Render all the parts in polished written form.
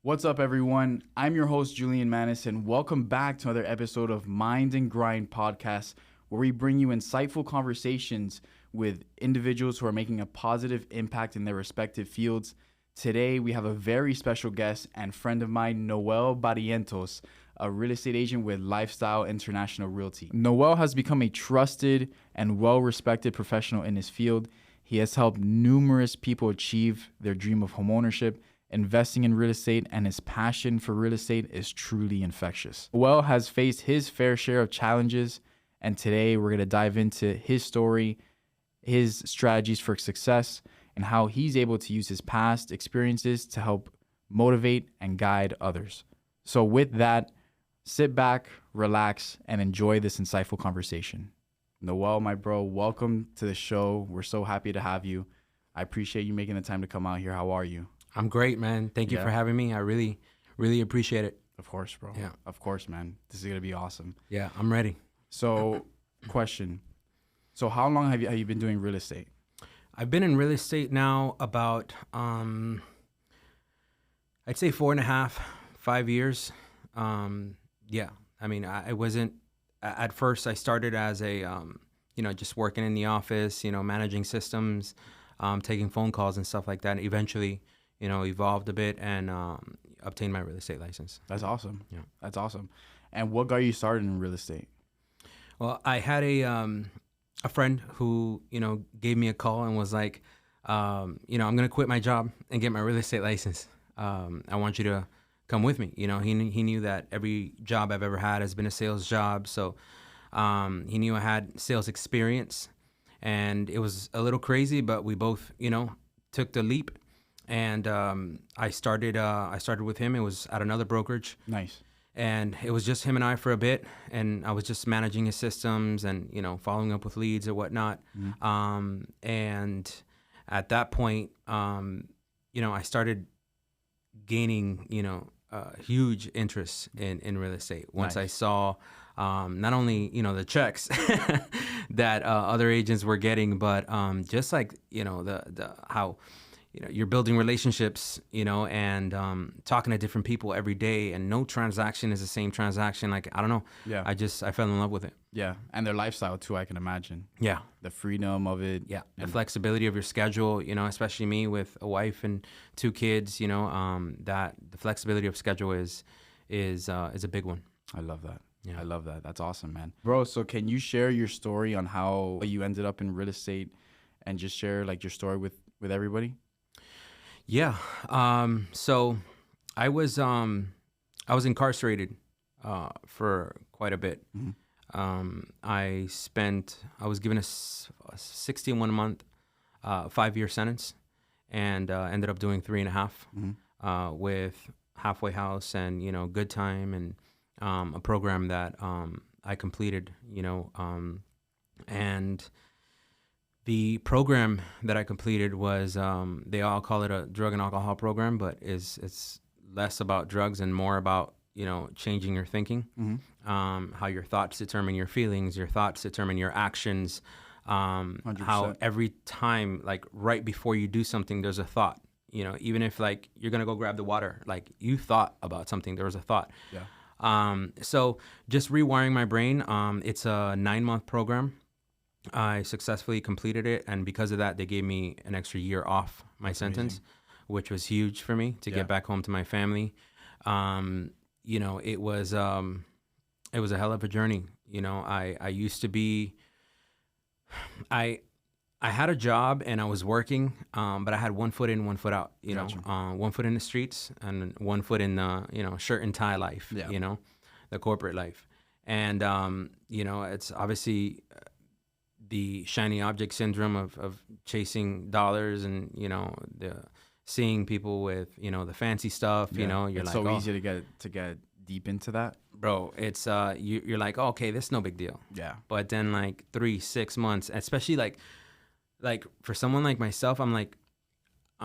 What's up, everyone? I'm your host, Julian Manis, and welcome back to another episode of Mindngrind podcast, where we bring you insightful conversations with individuals who are making a positive impact in their respective fields. Today, we have a very special guest and friend of mine, Noel Barrientos, a real estate agent with Lifestyle International Realty. Noel has become a trusted and well-respected professional in his field. He has helped numerous people achieve their dream of homeownership, investing in real estate, and his passion for real estate is truly infectious. Noel has faced his fair share of challenges, and today we're going to dive into his story, his strategies for success, and how he's able to use his past experiences to help motivate and guide others. So with that, sit back, relax, and enjoy this insightful conversation. Noel, my bro, welcome to the show. We're so happy to have you. I appreciate you making the time to come out here. How are you? I'm great, man. Thank you for having me. I really, really appreciate it. Of course, bro. Yeah. Of course, man. This is going to be awesome. Yeah, I'm ready. So, question. So, how long have you been doing real estate? I've been in real estate now about, I'd say 4.5, 5 years. Yeah. I mean, I wasn't, at first I started as a, just working in the office, managing systems, taking phone calls and stuff like that. And eventually, evolved a bit and obtained my real estate license. That's awesome. Yeah. That's awesome. And what got you started in real estate? Well, I had a friend who, gave me a call and was like, I'm going to quit my job and get my real estate license. I want you to come with me. He knew that every job I've ever had has been a sales job. So he knew I had sales experience, and it was a little crazy, but we both, took the leap. And I started with him. It was at another brokerage. Nice. And it was just him and I for a bit. And I was just managing his systems and, following up with leads or whatnot. Mm-hmm. And at that point, I started gaining, huge interest in real estate. Once I saw not only, the checks that other agents were getting, but just like, the how you're building relationships, and talking to different people every day, and no transaction is the same transaction. Like, I don't know. Yeah. I fell in love with it. Yeah. And their lifestyle too, I can imagine. Yeah. The freedom of it. Yeah. The flexibility of your schedule, especially me with a wife and 2 kids, that the flexibility of schedule is a big one. I love that. Yeah. I love that. That's awesome, man. Bro, so can you share your story on how you ended up in real estate and just share like your story with everybody? Yeah. So I was incarcerated for quite a bit. Mm-hmm. I was given a 61-month 5-year sentence, and ended up doing 3.5 with halfway house and good time, and a program that I completed. And the program that I completed was, they all call it a drug and alcohol program, but it's less about drugs and more about, changing your thinking, how your thoughts determine your feelings, your thoughts determine your actions, 100%. How every time, like right before you do something, there's a thought, even if like you're going to go grab the water, like you thought about something, there was a thought. Yeah. So just rewiring my brain, it's a 9-month program. I successfully completed it, and because of that, they gave me an extra year off my sentence, which was huge for me to get back home to my family. It was a hell of a journey. I used to be, I had a job and I was working, but I had 1 foot in, 1 foot out. Gotcha. 1 foot in the streets and 1 foot in the shirt and tie life. Yeah. The corporate life, and it's obviously the shiny object syndrome of chasing dollars and, the seeing people with, the fancy stuff, you're it's like, so oh, easy to get deep into that. bro, it's, you're like, oh, okay, this is no big deal. Yeah. But then like 3-6 months, especially like for someone like myself, I'm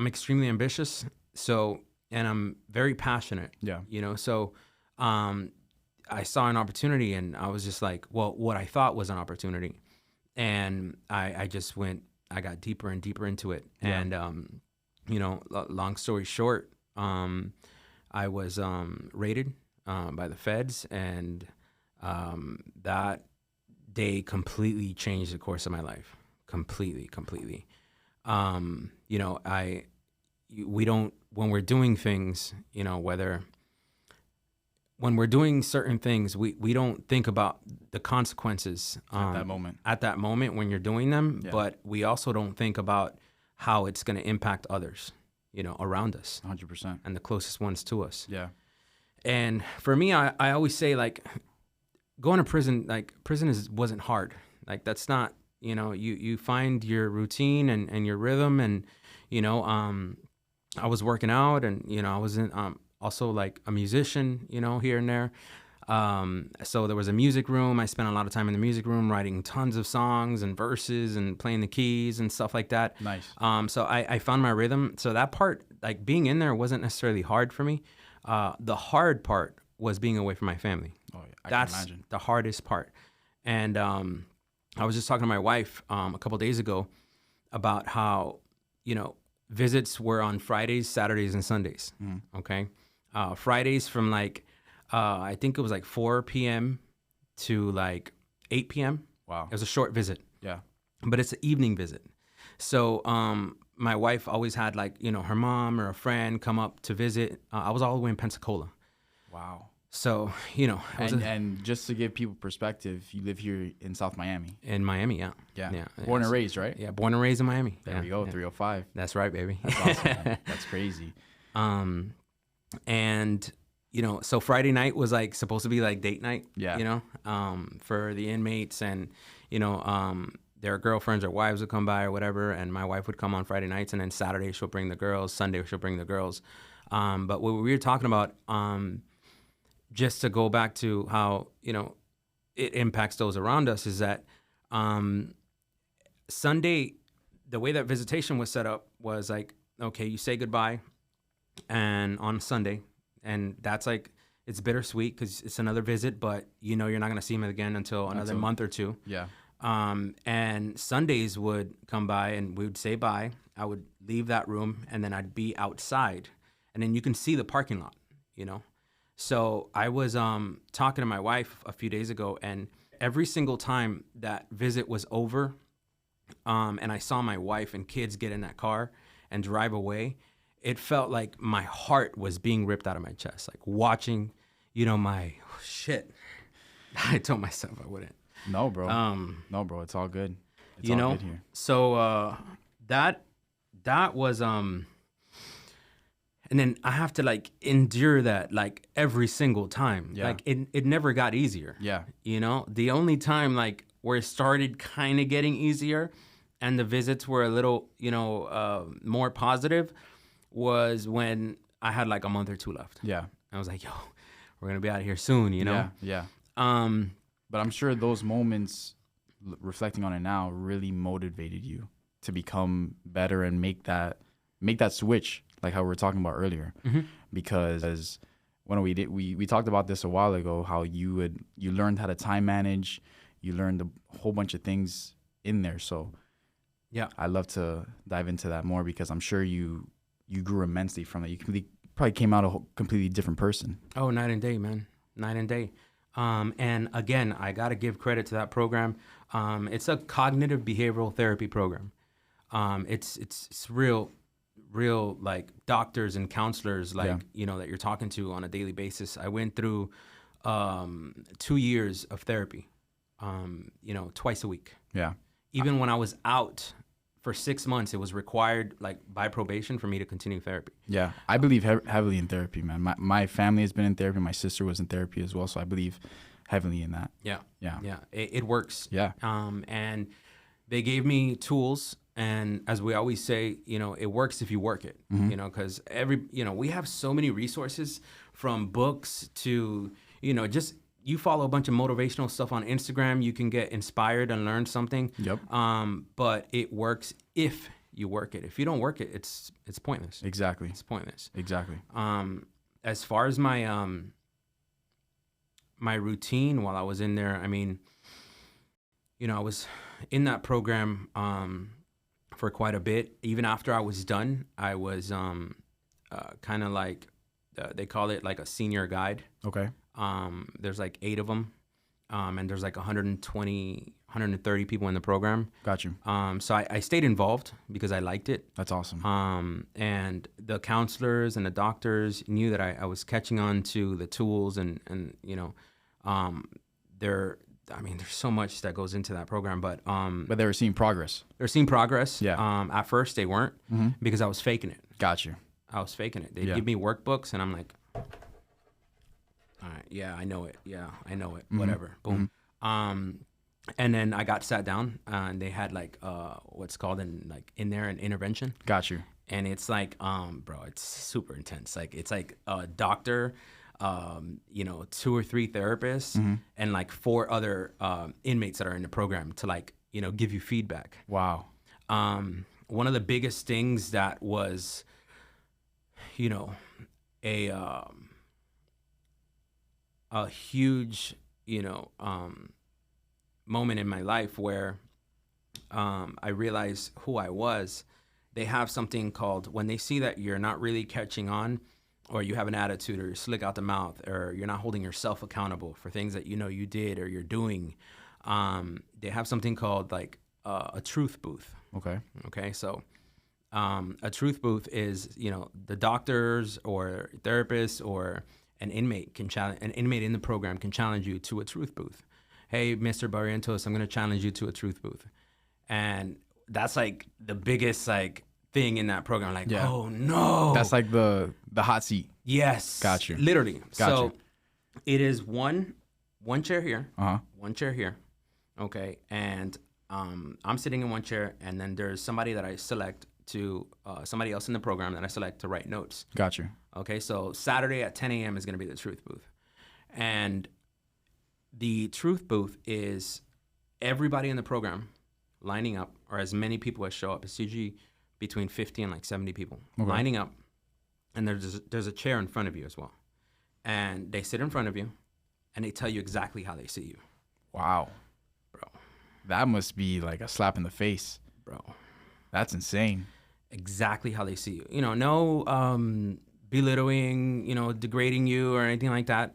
extremely ambitious. So, and I'm very passionate. Yeah. So, I saw an opportunity and I was just like, well, what I thought was an opportunity. And I got deeper and deeper into it. Yeah. And, long story short, I was raided by the feds, and that day completely changed the course of my life. Completely. You know, we don't, when we're doing things, you know, when we're doing certain things, we don't think about the consequences at that moment when you're doing them, but we also don't think about how it's going to impact others, you know, around us. 100%. And the closest ones to us. Yeah. And for me, I always say, like, going to prison, like, wasn't hard. Like, that's not, you know, you find your routine and your rhythm, and, you know, I was working out, and, you know, I was also like a musician, you know, here and there. So there was a music room. I spent a lot of time in the music room writing tons of songs and verses and playing the keys and stuff like that. Nice. So I found my rhythm. So that part, like, being in there wasn't necessarily hard for me. The hard part was being away from my family. Oh, yeah, I That's can imagine. the hardest part. And I was just talking to my wife a couple days ago about how, you know, visits were on Fridays, Saturdays, and Sundays. Okay. Fridays from like, I think it was like 4 p.m. to like 8 p.m. Wow. It was a short visit. Yeah. But it's an evening visit. So my wife always had, like, you know, her mom or a friend come up to visit. I was all the way in Pensacola. Wow. So, you know. And just to give people perspective, you live here in South Miami. In Miami, yeah. Yeah. Born and raised, right? Yeah, born and raised in Miami. There we go, 305. That's right, baby. That's awesome, man. That's crazy. And, you know, so Friday night was like supposed to be like date night, Yeah. you know, for the inmates, and, you know, their girlfriends or wives would come by or whatever, and my wife would come on Friday nights, and then Saturday she'll bring the girls, Sunday she'll bring the girls. But what we were talking about, just to go back to how, you know, it impacts those around us, is that Sunday, the way that visitation was set up was like, okay, you say goodbye and on Sunday, and that's like, it's bittersweet because it's another visit, but you know you're not going to see him again until another month or two. Yeah. And Sundays would come by and we would say bye. I would leave that room, and then I'd be outside, and then you can see the parking lot, you know? So I was talking to my wife a few days ago, and every single time that visit was over, and I saw my wife and kids get in that car and drive away, it felt like my heart was being ripped out of my chest, like watching, you know, my shit. I told myself I wouldn't. No, bro. No, bro. It's all good. It's you all know, good here. So that was and then I have to like endure that like every single time. Yeah. Like it never got easier. Yeah. You know, the only time like where it started kind of getting easier and the visits were a little, you know, more positive was when I had like a month or two left. Yeah. I was like, yo, we're going to be out of here soon, you know? Yeah. But I'm sure those moments, reflecting on it now, really motivated you to become better and make that switch, like how we were talking about earlier. Mm-hmm. Because when we talked about this a while ago, how you learned how to time manage, you learned a whole bunch of things in there. So yeah, I'd love to dive into that more, because I'm sure you grew immensely from it. You probably came out a completely different person. Oh, night and day, man. Night and day. And again, I got to give credit to that program. It's a cognitive behavioral therapy program. It's real like doctors and counselors, like, you know, that you're talking to on a daily basis. I went through 2 years of therapy, you know, twice a week. Yeah. Even when I was out for 6 months, it was required, like, by probation for me to continue therapy. Yeah, I believe heavily in therapy, man. My family has been in therapy. My sister was in therapy as well, so I believe heavily in that. Yeah. Yeah. It works. Yeah. And they gave me tools, and as we always say, you know, it works if you work it. Mm-hmm. You know, because we have so many resources, from books to, you know, just. You follow a bunch of motivational stuff on Instagram, you can get inspired and learn something. Yep. But it works if you work it. If you don't work it, it's pointless. Exactly. It's pointless. Exactly. As far as my my routine while I was in there, I mean, you know, I was in that program for quite a bit. Even after I was done, I was kind of like they call it like a senior guide. Okay. There's like 8 of them. And there's like 120, 130 people in the program. Got you. So I stayed involved because I liked it. That's awesome. And the counselors and the doctors knew that I was catching on to the tools and you know, there's so much that goes into that program, but they were seeing progress. They're seeing progress. Yeah. At first they weren't because I was faking it. Got you. I was faking it. They'd give me workbooks and I'm like, all right, yeah, I know it. Yeah, I know it. Whatever. Boom. And then I got sat down and they had like what's called an intervention. Got you. And it's like, bro, it's super intense. Like it's like a doctor, 2 or 3 therapists and like 4 other inmates that are in the program to like, give you feedback. Wow. One of the biggest things that was, a huge, moment in my life where I realized who I was. They have something called, when they see that you're not really catching on, or you have an attitude, or you're slick out the mouth, or you're not holding yourself accountable for things that you did or you're doing, they have something called like a truth booth. Okay, so a truth booth is, the doctors or therapists or an inmate in the program can challenge you to a truth booth. Hey, Mr. Barrientos, I'm going to challenge you to a truth booth. And that's like the biggest like thing in that program. Like, oh no. That's like the hot seat. Yes. Got you. Literally. Got so you. It is one chair here, Uh-huh. one chair here. Okay. And I'm sitting in one chair, and then there's somebody that I select to, somebody else in the program that I select to write notes. Got you. Okay. So Saturday at 10 a.m. is going to be the truth booth. And the truth booth is everybody in the program lining up, or as many people as show up. It's usually between 50 and like 70 people lining up, and there's a chair in front of you as well. And they sit in front of you, and they tell you exactly how they see you. Wow. Bro. That must be like a slap in the face. Bro. That's insane. Exactly how they see you. No belittling, degrading you or anything like that,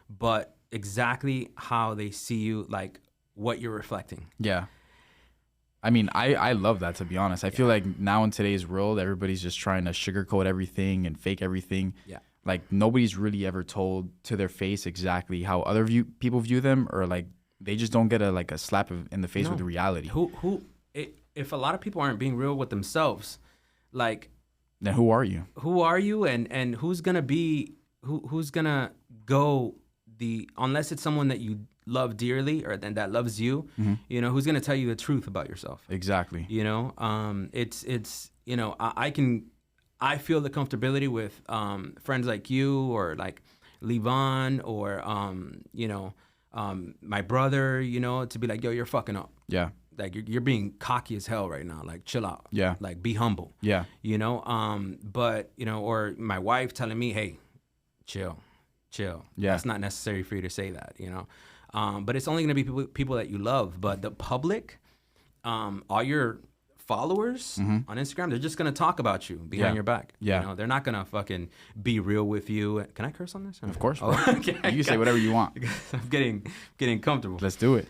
but exactly how they see you, like what you're reflecting. Yeah. I mean, I love that, to be honest. I feel like now in today's world, everybody's just trying to sugarcoat everything and fake everything. Yeah. Like nobody's really ever told to their face exactly how other people view them, or like they just don't get a slap in the face with reality. If a lot of people aren't being real with themselves, like, then who are you? Who are you, and who's gonna be who's gonna go unless it's someone that you love dearly, or then that loves you, who's going to tell you the truth about yourself. Exactly. I feel the comfortability with friends like you, or like Levon, or my brother, to be like, yo, you're fucking up. Yeah. Like you're being cocky as hell right now. Like chill out. Yeah. Like be humble. Yeah. But or my wife telling me, hey, chill. Yeah. That's not necessary for you to say that, but it's only going to be people that you love. But the public, all your followers on Instagram, they're just going to talk about you behind your back. Yeah. They're not going to fucking be real with you. Can I curse on this? Of course. Oh, okay. You can say whatever you want. I'm getting comfortable. Let's do it.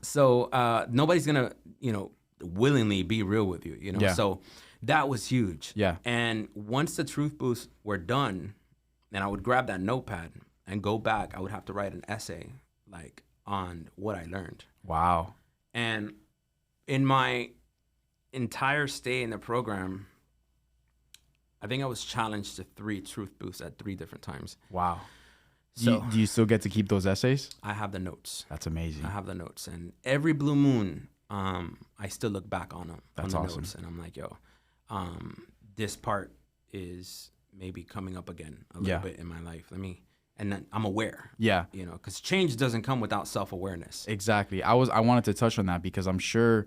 So nobody's going to, willingly be real with you, Yeah. So that was huge. Yeah. And once the truth booths were done, then I would grab that notepad and go back. I would have to write an essay like on what I learned. Wow. And in my entire stay in the program, I think I was challenged to 3 truth booths at 3 different times. Wow. So do you still get to keep those essays? I have the notes. That's amazing. I have the notes, and every blue moon, I still look back on them. That's on the awesome. Notes, and I'm like, yo, this part is maybe coming up again a little bit in my life. And then I'm aware. Yeah. Because change doesn't come without self-awareness. Exactly. I wanted to touch on that because I'm sure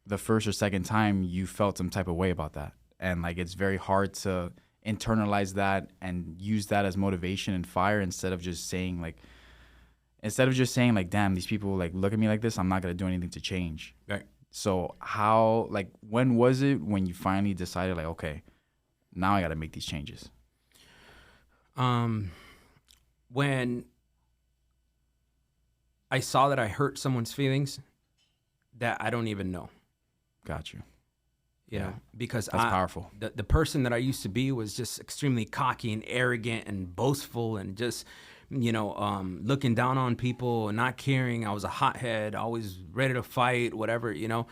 the first or second time you felt some type of way about that. And like, it's very hard to internalize that and use that as motivation and fire instead of just saying like, damn, these people like look at me like this, I'm not going to do anything to change. Right. So when was it when you finally decided like, okay, now I got to make these changes? When I saw that I hurt someone's feelings that I don't even know. Got you. You know, because that's powerful. The person that I used to be was just extremely cocky and arrogant and boastful and just, looking down on people and not caring. I was a hothead, always ready to fight, whatever, And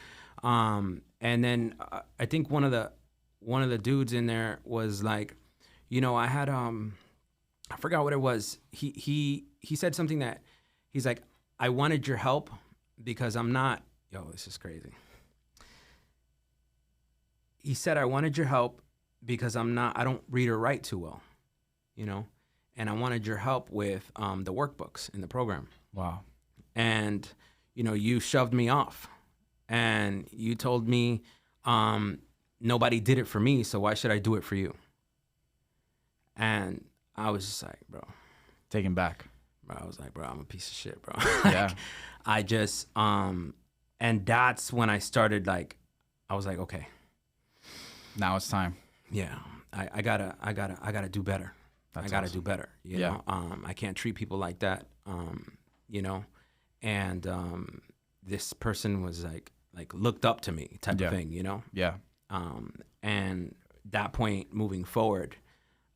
then I think one of the dudes in there was like, I had I forgot what it was. He said something that he's like, I wanted your help because I'm not. This is crazy. He said, I wanted your help because I don't read or write too well, and I wanted your help with the workbooks in the program. Wow. And, you shoved me off and you told me nobody did it for me, so why should I do it for you? And I was just like, bro. Taken back. Bro, I was like, bro, I'm a piece of shit, bro. Yeah. I just, and that's when I started, I was like, okay. Now it's time. Yeah, I gotta do better. That's I gotta awesome. do better. You know, I can't treat people like that. And this person was like looked up to me type of thing. Yeah. And that point moving forward,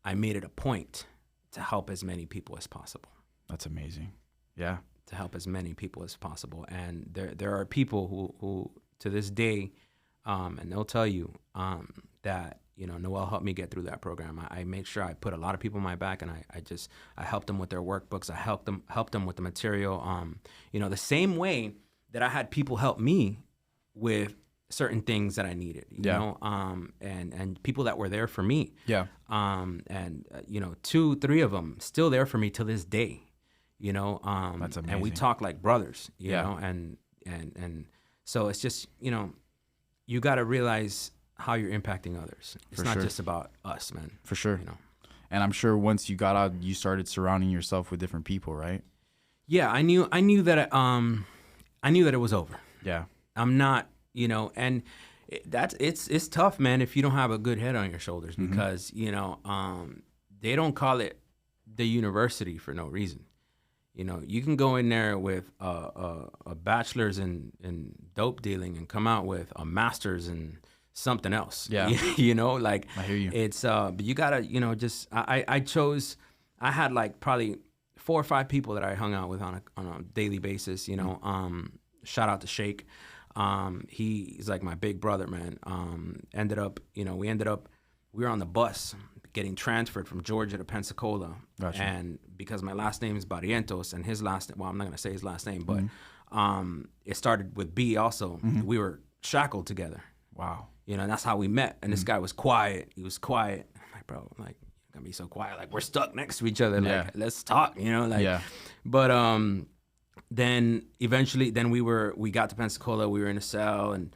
I made it a point to help as many people as possible. That's amazing. Yeah. To help as many people as possible, and there are people who to this day, and they'll tell you that Noel helped me get through that program. I made sure I put a lot of people in my back, and I helped them with their workbooks. I helped them with the material. The same way that I had people help me with certain things that I needed. And people that were there for me. Yeah. 2, 3 of them still there for me till this day. That's amazing. And we talk like brothers. You know, and so it's just you got to realize how you're impacting others. It's not just about us, man. For sure. And I'm sure once you got out, you started surrounding yourself with different people, right? Yeah, I knew that it was over. Yeah. I'm not, and it's tough, man, if you don't have a good head on your shoulders, because they don't call it the university for no reason. You can go in there with a bachelor's in dope dealing and come out with a master's in something else. Yeah. I hear you. It's but you gotta, I had probably 4 or 5 people that I hung out with on a daily basis. Shout out to Shake. He's like my big brother, man. We were on the bus getting transferred from Georgia to Pensacola. Gotcha. And because my last name is Barrientos and his last name, well, I'm not going to say his last name, but it started with B also. We were shackled together. Wow. And that's how we met. And this guy was quiet. He was quiet. I'm like, bro, you're going to be so quiet. We're stuck next to each other. Let's talk, But then eventually, we got to Pensacola. We were in a cell, and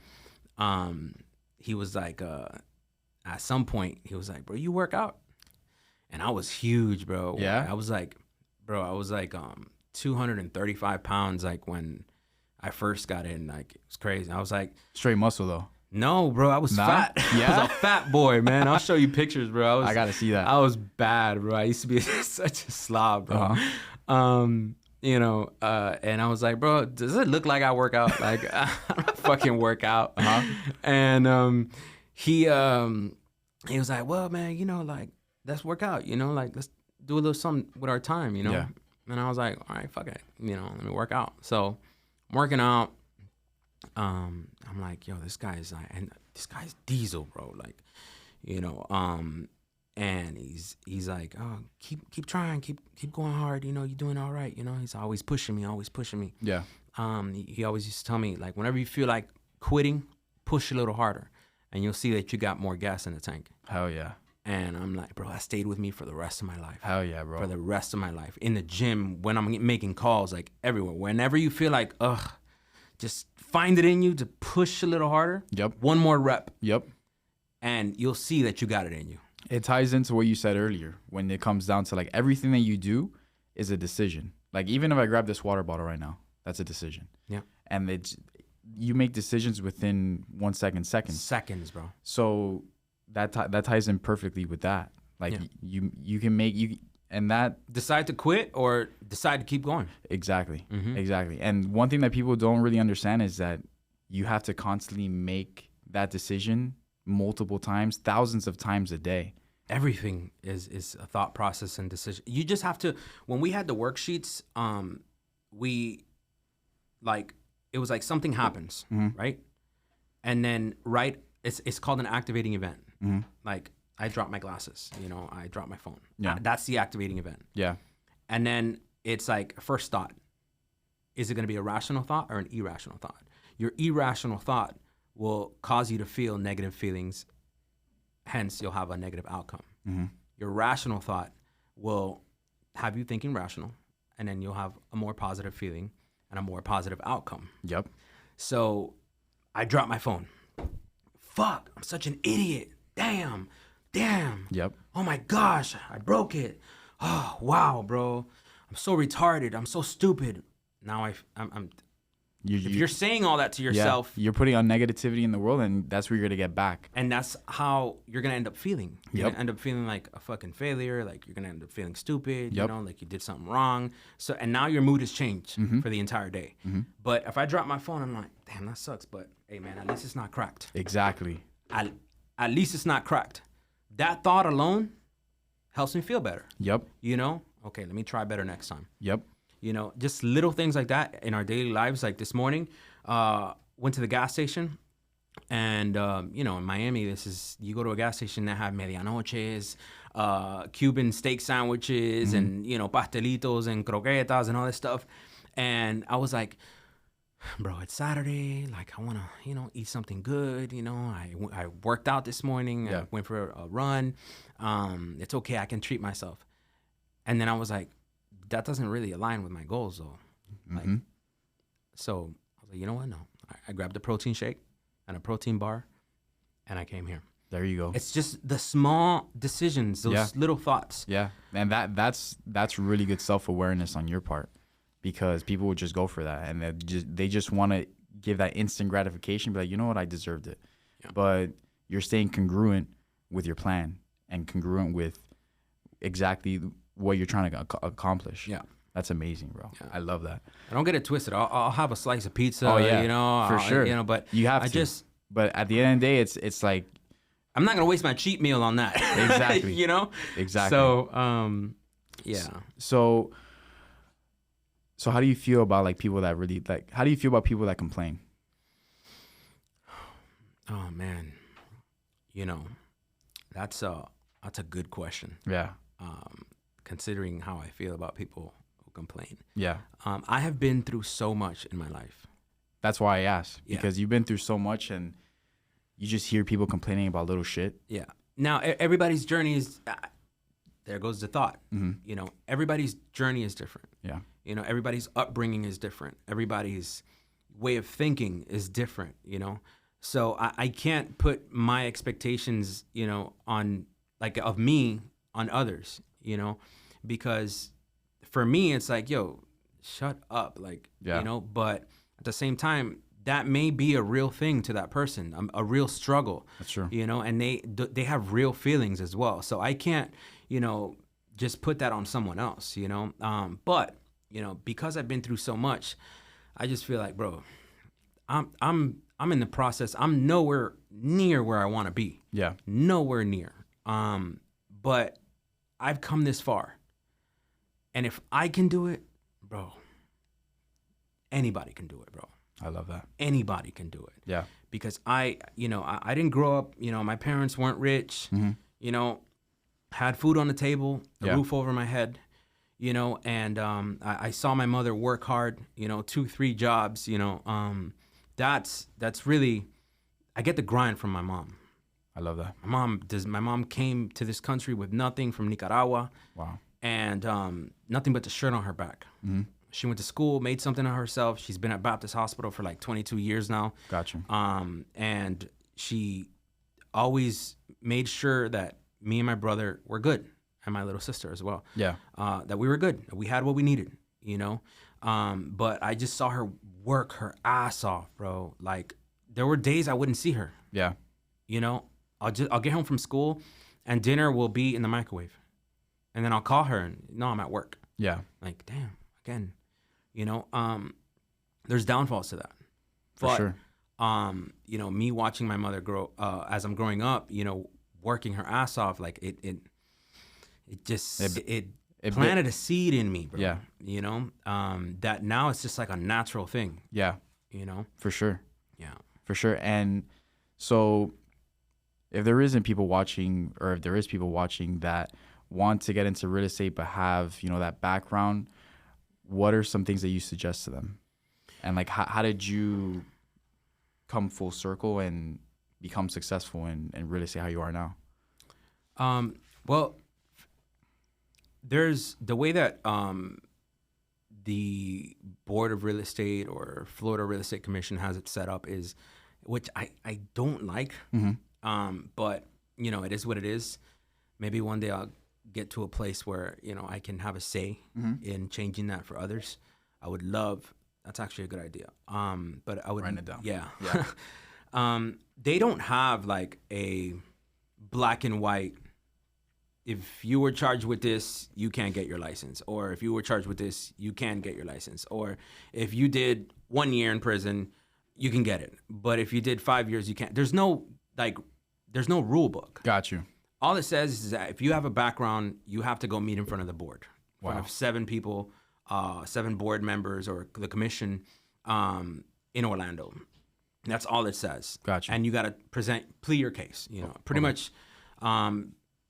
he was like, at some point, he was like, bro, you work out? And I was huge, bro. Yeah? I was like 235 pounds, when I first got in. It was crazy. I was like... Straight muscle, though. No, bro, I was fat. Yeah? I was a fat boy, man. I'll show you pictures, bro. I got to see that. I was bad, bro. I used to be such a slob, bro. Uh-huh. And I was like, bro, does it look like I work out? I don't fucking work out. And he was like, well, man, let's work out, let's do a little something with our time, Yeah. And I was like, all right, fuck it, let me work out. So I'm working out. I'm like, yo, this guy's diesel, bro. And he's like, oh, keep trying, keep going hard. You're doing all right. He's always pushing me. Yeah. He always used to tell me, whenever you feel like quitting, push a little harder, and you'll see that you got more gas in the tank. Hell yeah. And I'm like, bro, that stayed with me for the rest of my life. Hell yeah, bro. For the rest of my life. In the gym, when I'm making calls, everywhere. Whenever you feel like, just find it in you to push a little harder. Yep. One more rep. Yep. And you'll see that you got it in you. It ties into what you said earlier when it comes down to everything that you do is a decision. Even if I grab this water bottle right now, that's a decision. Yeah. And you make decisions within 1 second, seconds. Seconds, bro. So that ties in perfectly with that. You can make And that decide to quit or decide to keep going. Exactly. And one thing that people don't really understand is that you have to constantly make that decision multiple times, thousands of times a day. Everything is a thought process and decision. You just have to, when we had the worksheets, we like, it was like something happens, right? And then it's called an activating event. Like I dropped my glasses, I dropped my phone. Yeah. That's the activating event. Yeah. And then it's like first thought. Is it going to be a rational thought or an irrational thought? Your irrational thought will cause you to feel negative feelings. Hence, you'll have a negative outcome. Your rational thought will have you thinking rational, and then you'll have a more positive feeling and a more positive outcome. Yep. So I dropped my phone. Fuck, I'm such an idiot. Damn. Yep. Oh my gosh, I broke it. Oh, wow, bro. I'm so retarded. I'm so stupid. Now I'm if you're saying all that to yourself, you're putting on negativity in the world, and that's where you're gonna get back. And that's how you're gonna end up feeling. You're gonna end up feeling like a fucking failure. Like you're gonna end up feeling stupid. Like you did something wrong. So and now your mood has changed for the entire day. But if I drop my phone, I'm like, damn, that sucks. But hey, man, at least it's not cracked. Exactly. At least it's not cracked. That thought alone helps me feel better. Yep. Okay, let me try better next time. Yep. Just little things like that in our daily lives. Like this morning, went to the gas station, and in Miami, you go to a gas station that have medianoches, Cuban steak sandwiches, and pastelitos and croquetas and all this stuff. And I was like, bro, it's Saturday. Like I want to, eat something good. I worked out this morning. Yeah. I went for a run. It's okay. I can treat myself. And then I was like, that doesn't really align with my goals though. So I was like, you know what? No. I grabbed a protein shake and a protein bar and I came here. There you go. It's just the small decisions, those little thoughts. Yeah. And that's really good self-awareness on your part, because people would just go for that and they just want to give that instant gratification, be like, you know what? I deserved it. Yeah. But you're staying congruent with your plan and congruent with exactly what you're trying to accomplish. Yeah. That's amazing, bro. Yeah. I love that. I don't get it twisted. I'll have a slice of pizza, for sure. But you have to. But at the end of the day, it's like, I'm not going to waste my cheat meal on that. Exactly. Exactly. So, yeah. So how do you feel about like people that really how do you feel about people that complain? Oh man. That's a good question. Yeah. Considering how I feel about people who complain. Yeah. I have been through so much in my life. That's why I asked, because you've been through so much and you just hear people complaining about little shit. Yeah. Now, everybody's journey is, there goes the thought. Everybody's journey is different. Yeah. Everybody's upbringing is different. Everybody's way of thinking is different, So I can't put my expectations, on of me on others, because for me, it's like, yo, shut up. But at the same time, that may be a real thing to that person, a real struggle. That's true. And they have real feelings as well. So I can't, just put that on someone else, but, because I've been through so much, I just feel like, bro, I'm in the process. I'm nowhere near where I want to be. Yeah. Nowhere near. But I've come this far. And if I can do it, bro, anybody can do it, bro. I love that. Anybody can do it. Yeah. Because I didn't grow up, my parents weren't rich, had food on the table, a roof over my head, and I saw my mother work hard, 2-3 jobs, that's really, I get the grind from my mom. I love that. My mom came to this country with nothing from Nicaragua. Wow. And nothing but the shirt on her back. Mm-hmm. She went to school, made something of herself. She's been at Baptist Hospital for like 22 years now. Gotcha. And she always made sure that me and my brother were good, and my little sister as well. Yeah. That we were good. We had what we needed, But I just saw her work her ass off, bro. Like there were days I wouldn't see her. Yeah. I'll get home from school, and dinner will be in the microwave. And then I'll call her and, no, I'm at work. Yeah. Like, damn, again, you know, there's downfalls to that. For sure. You know, me watching my mother grow, as I'm growing up, you know, working her ass off, like it planted a seed in me, bro. Yeah. You know, that now it's just like a natural thing. Yeah. You know? For sure. Yeah. For sure. And so if there isn't people watching, or if there is people watching that want to get into real estate but have, you know, that background, what are some things that you suggest to them? And like, how did you come full circle and become successful in real estate how you are now? Well, there's the way that the Board of Real Estate or Florida Real Estate Commission has it set up is, which I don't like, but, you know, it is what it is. Maybe one day I'll get to a place where, you know, I can have a say in changing that for others. I would love, that's actually a good idea. But I would write it down. Yeah. They don't have like a black and white, if you were charged with this, you can't get your license. Or if you were charged with this, you can get your license. Or if you did 1 year in prison, you can get it. But if you did 5 years, you can't. There's no rule book. Got you. All it says is that if you have a background, you have to go meet in front of the board. In front of 7 people, 7 board members or the commission in Orlando. That's all it says. Gotcha. And you got to plead your case. You know, pretty much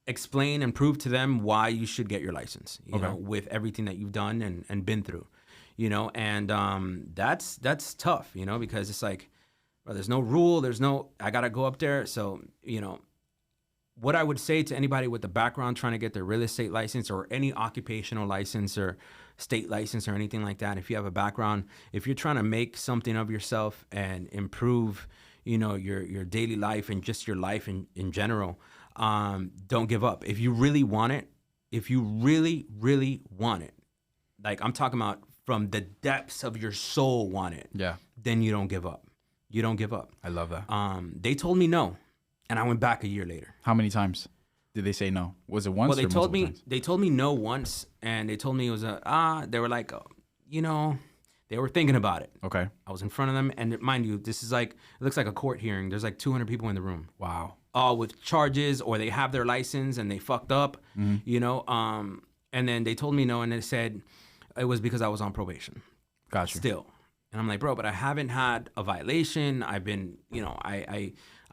explain and prove to them why you should get your license. You know, with everything that you've done and been through. You know, and that's tough. You know, because it's like, well, there's no rule. I got to go up there. So, you know, what I would say to anybody with a background trying to get their real estate license or any occupational license or state license or anything like that, if you have a background, if you're trying to make something of yourself and improve, you know, your daily life and just your life in general, don't give up. If you really want it, if you really, really want it, like I'm talking about from the depths of your soul want it, then you don't give up. You don't give up. I love that. They told me no. And I went back a year later. How many times did they say no? Was it once? Well, times? They told me no once, and they told me it was they were like, you know, they were thinking about it. Okay. I was in front of them, and mind you, this is like, it looks like a court hearing. There's like 200 people in the room. Wow. All with charges, or they have their license and they fucked up, you know. And then they told me no, and they said it was because I was on probation. Gotcha. Still. And I'm like, bro, but I haven't had a violation. I've been, you know,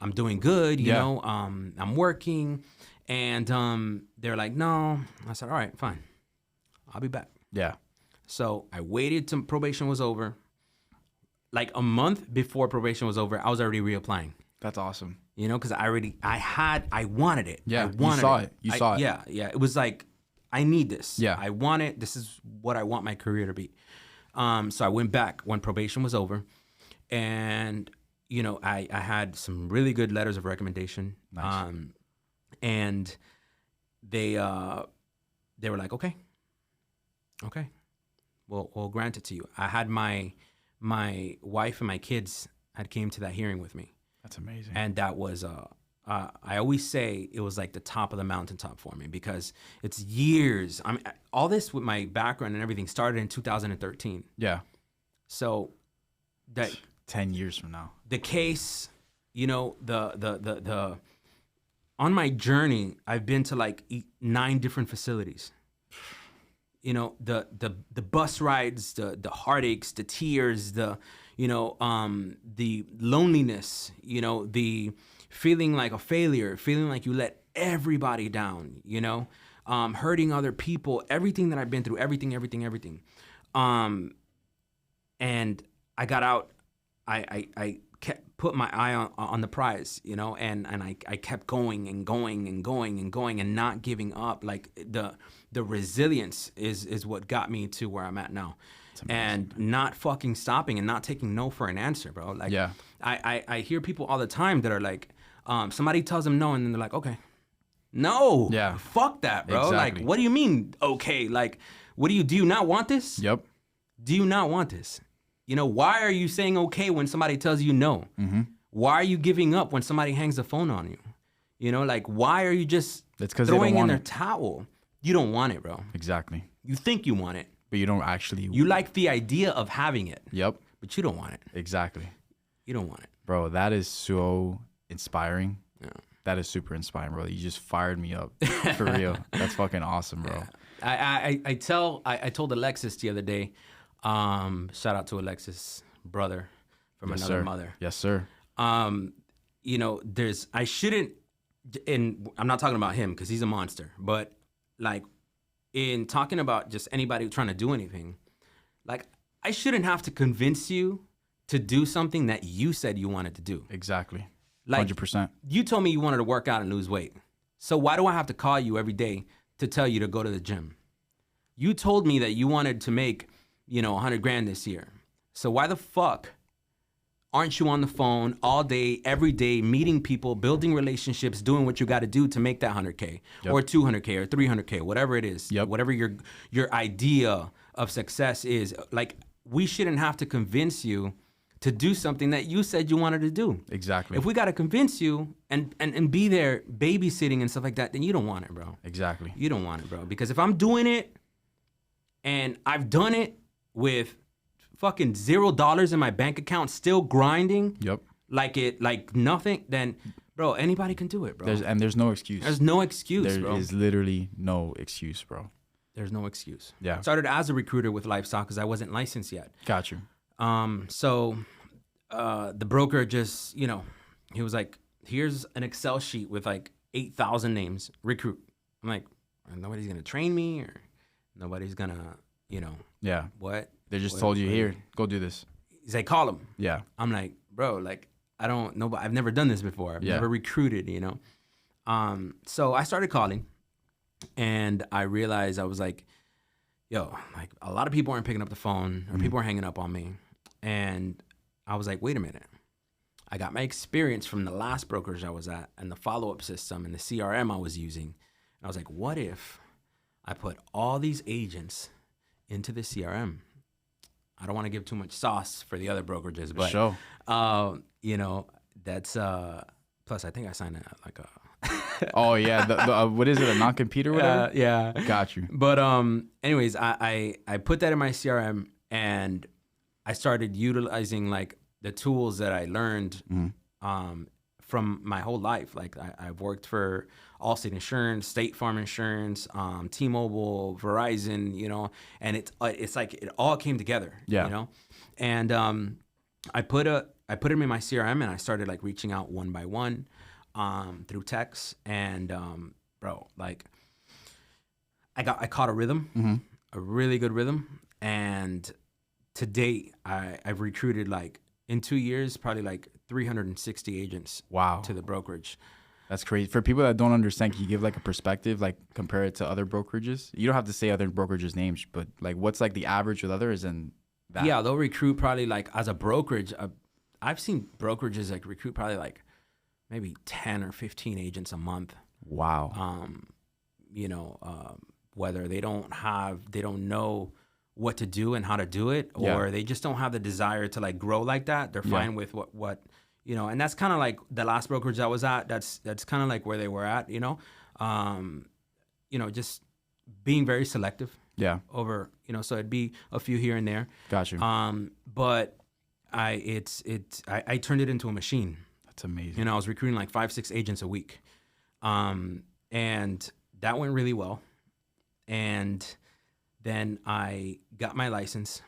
I'm doing good, you know, I'm working. And they're like, no. I said, all right, fine. I'll be back. Yeah. So I waited till probation was over. Like a month before probation was over, I was already reapplying. That's awesome. You know, because I wanted it. Yeah, you saw it. You saw it. Yeah. It was like, I need this. Yeah. I want it. This is what I want my career to be. So I went back when probation was over, and you know, I had some really good letters of recommendation. Nice. And they were like, okay, we'll grant it to you. I had my wife and my kids had came to that hearing with me. That's amazing. And that was I always say it was like the top of the mountaintop for me, because it's years. I mean, all this with my background and everything started in 2013. Yeah. So that 10 years from now. The case, you know, the on my journey, I've been to like 9 different facilities. You know, the bus rides, the heartaches, the tears, the loneliness, you know, the feeling like a failure, feeling like you let everybody down, you know, hurting other people, everything that I've been through, everything. And I got out, I kept put my eye on the prize, you know, and I kept going and not giving up. Like the resilience is what got me to where I'm at now. And not fucking stopping and not taking no for an answer, bro. Like, yeah. I hear people all the time that are like, somebody tells them no, and then they're like, okay. No. Yeah. Fuck that, bro. Exactly. Like, what do you mean, okay? Like, do you not want this? Yep. Do you not want this? You know, why are you saying okay when somebody tells you no? Mm-hmm. Why are you giving up when somebody hangs the phone on you? You know, like, why are you just throwing in their towel? you don't want it, bro. Exactly. You think you want it. But you don't actually. You like the idea of having it. Yep. But you don't want it. Exactly. You don't want it. Bro, that is so inspiring. Yeah. That is super inspiring, bro. You just fired me up. For real. That's fucking awesome, bro. Yeah. I told Alexis the other day, shout out to Alexis' brother from another mother. Yes, sir. You know, I shouldn't, and I'm not talking about him because he's a monster, but like in talking about just anybody trying to do anything, like I shouldn't have to convince you to do something that you said you wanted to do. Exactly. Like 100%. you told me you wanted to work out and lose weight. So why do I have to call you every day to tell you to go to the gym? You told me that you wanted to make, you know, 100 grand this year. So why the fuck aren't you on the phone all day, every day, meeting people, building relationships, doing what you got to do to make that 100K or 200K or 300K, whatever it is, whatever your idea of success is. Like, we shouldn't have to convince you to do something that you said you wanted to do. Exactly. If we got to convince you and be there babysitting and stuff like that, then you don't want it, bro. Exactly. You don't want it, bro. Because if I'm doing it and I've done it with fucking $0 in my bank account, still grinding, like nothing, then, bro, anybody can do it, bro. There's no excuse. There's no excuse, bro. There is literally no excuse, bro. There's no excuse. Yeah. Started as a recruiter with Lifestyle because I wasn't licensed yet. Got you. So the broker just, you know, he was like, here's an Excel sheet with like 8,000 names, recruit. I'm like, nobody's going to train me or nobody's going to, you know. Yeah. What? They just told you, here, go do this. He's like, call him. Yeah. I'm like, bro, like, I don't know, I've never done this before. I've never recruited, you know. So I started calling and I realized I was like, yo, like a lot of people aren't picking up the phone or people are hanging up on me. And I was like, wait a minute. I got my experience from the last brokerage I was at and the follow-up system and the CRM I was using. And I was like, what if I put all these agents into the CRM? I don't want to give too much sauce for the other brokerages, but sure. You know, that's plus I think I signed like a oh yeah, what is it, a non-compete or whatever? Yeah. Got you. But anyways, I put that in my CRM and I started utilizing like the tools that I learned from my whole life. Like I've worked for Allstate Insurance, State Farm Insurance, T-Mobile, Verizon, you know, and it's like it all came together, you know. And I put them in my CRM and I started like reaching out one by one through text. And bro, like I caught a rhythm, a really good rhythm. And to date, I've recruited like in 2 years, probably like 360 agents. Wow. To the brokerage. That's crazy. For people that don't understand, can you give like a perspective, like compare it to other brokerages? You don't have to say other brokerages' names, but like what's like the average with others and that? Yeah, they'll recruit probably like as a brokerage. I've seen brokerages like recruit probably like maybe 10 or 15 agents a month. Wow. You know, whether they don't know what to do and how to do it, or they just don't have the desire to like grow like that. They're fine with what you know, and that's kind of like the last brokerage I was at. That's kind of like where they were at, you know. You know, just being very selective. Yeah. Over, you know, so it'd be a few here and there. Got you. But I turned it into a machine. That's amazing. You know, I was recruiting like 5-6 agents a week. And that went really well. And then I got my license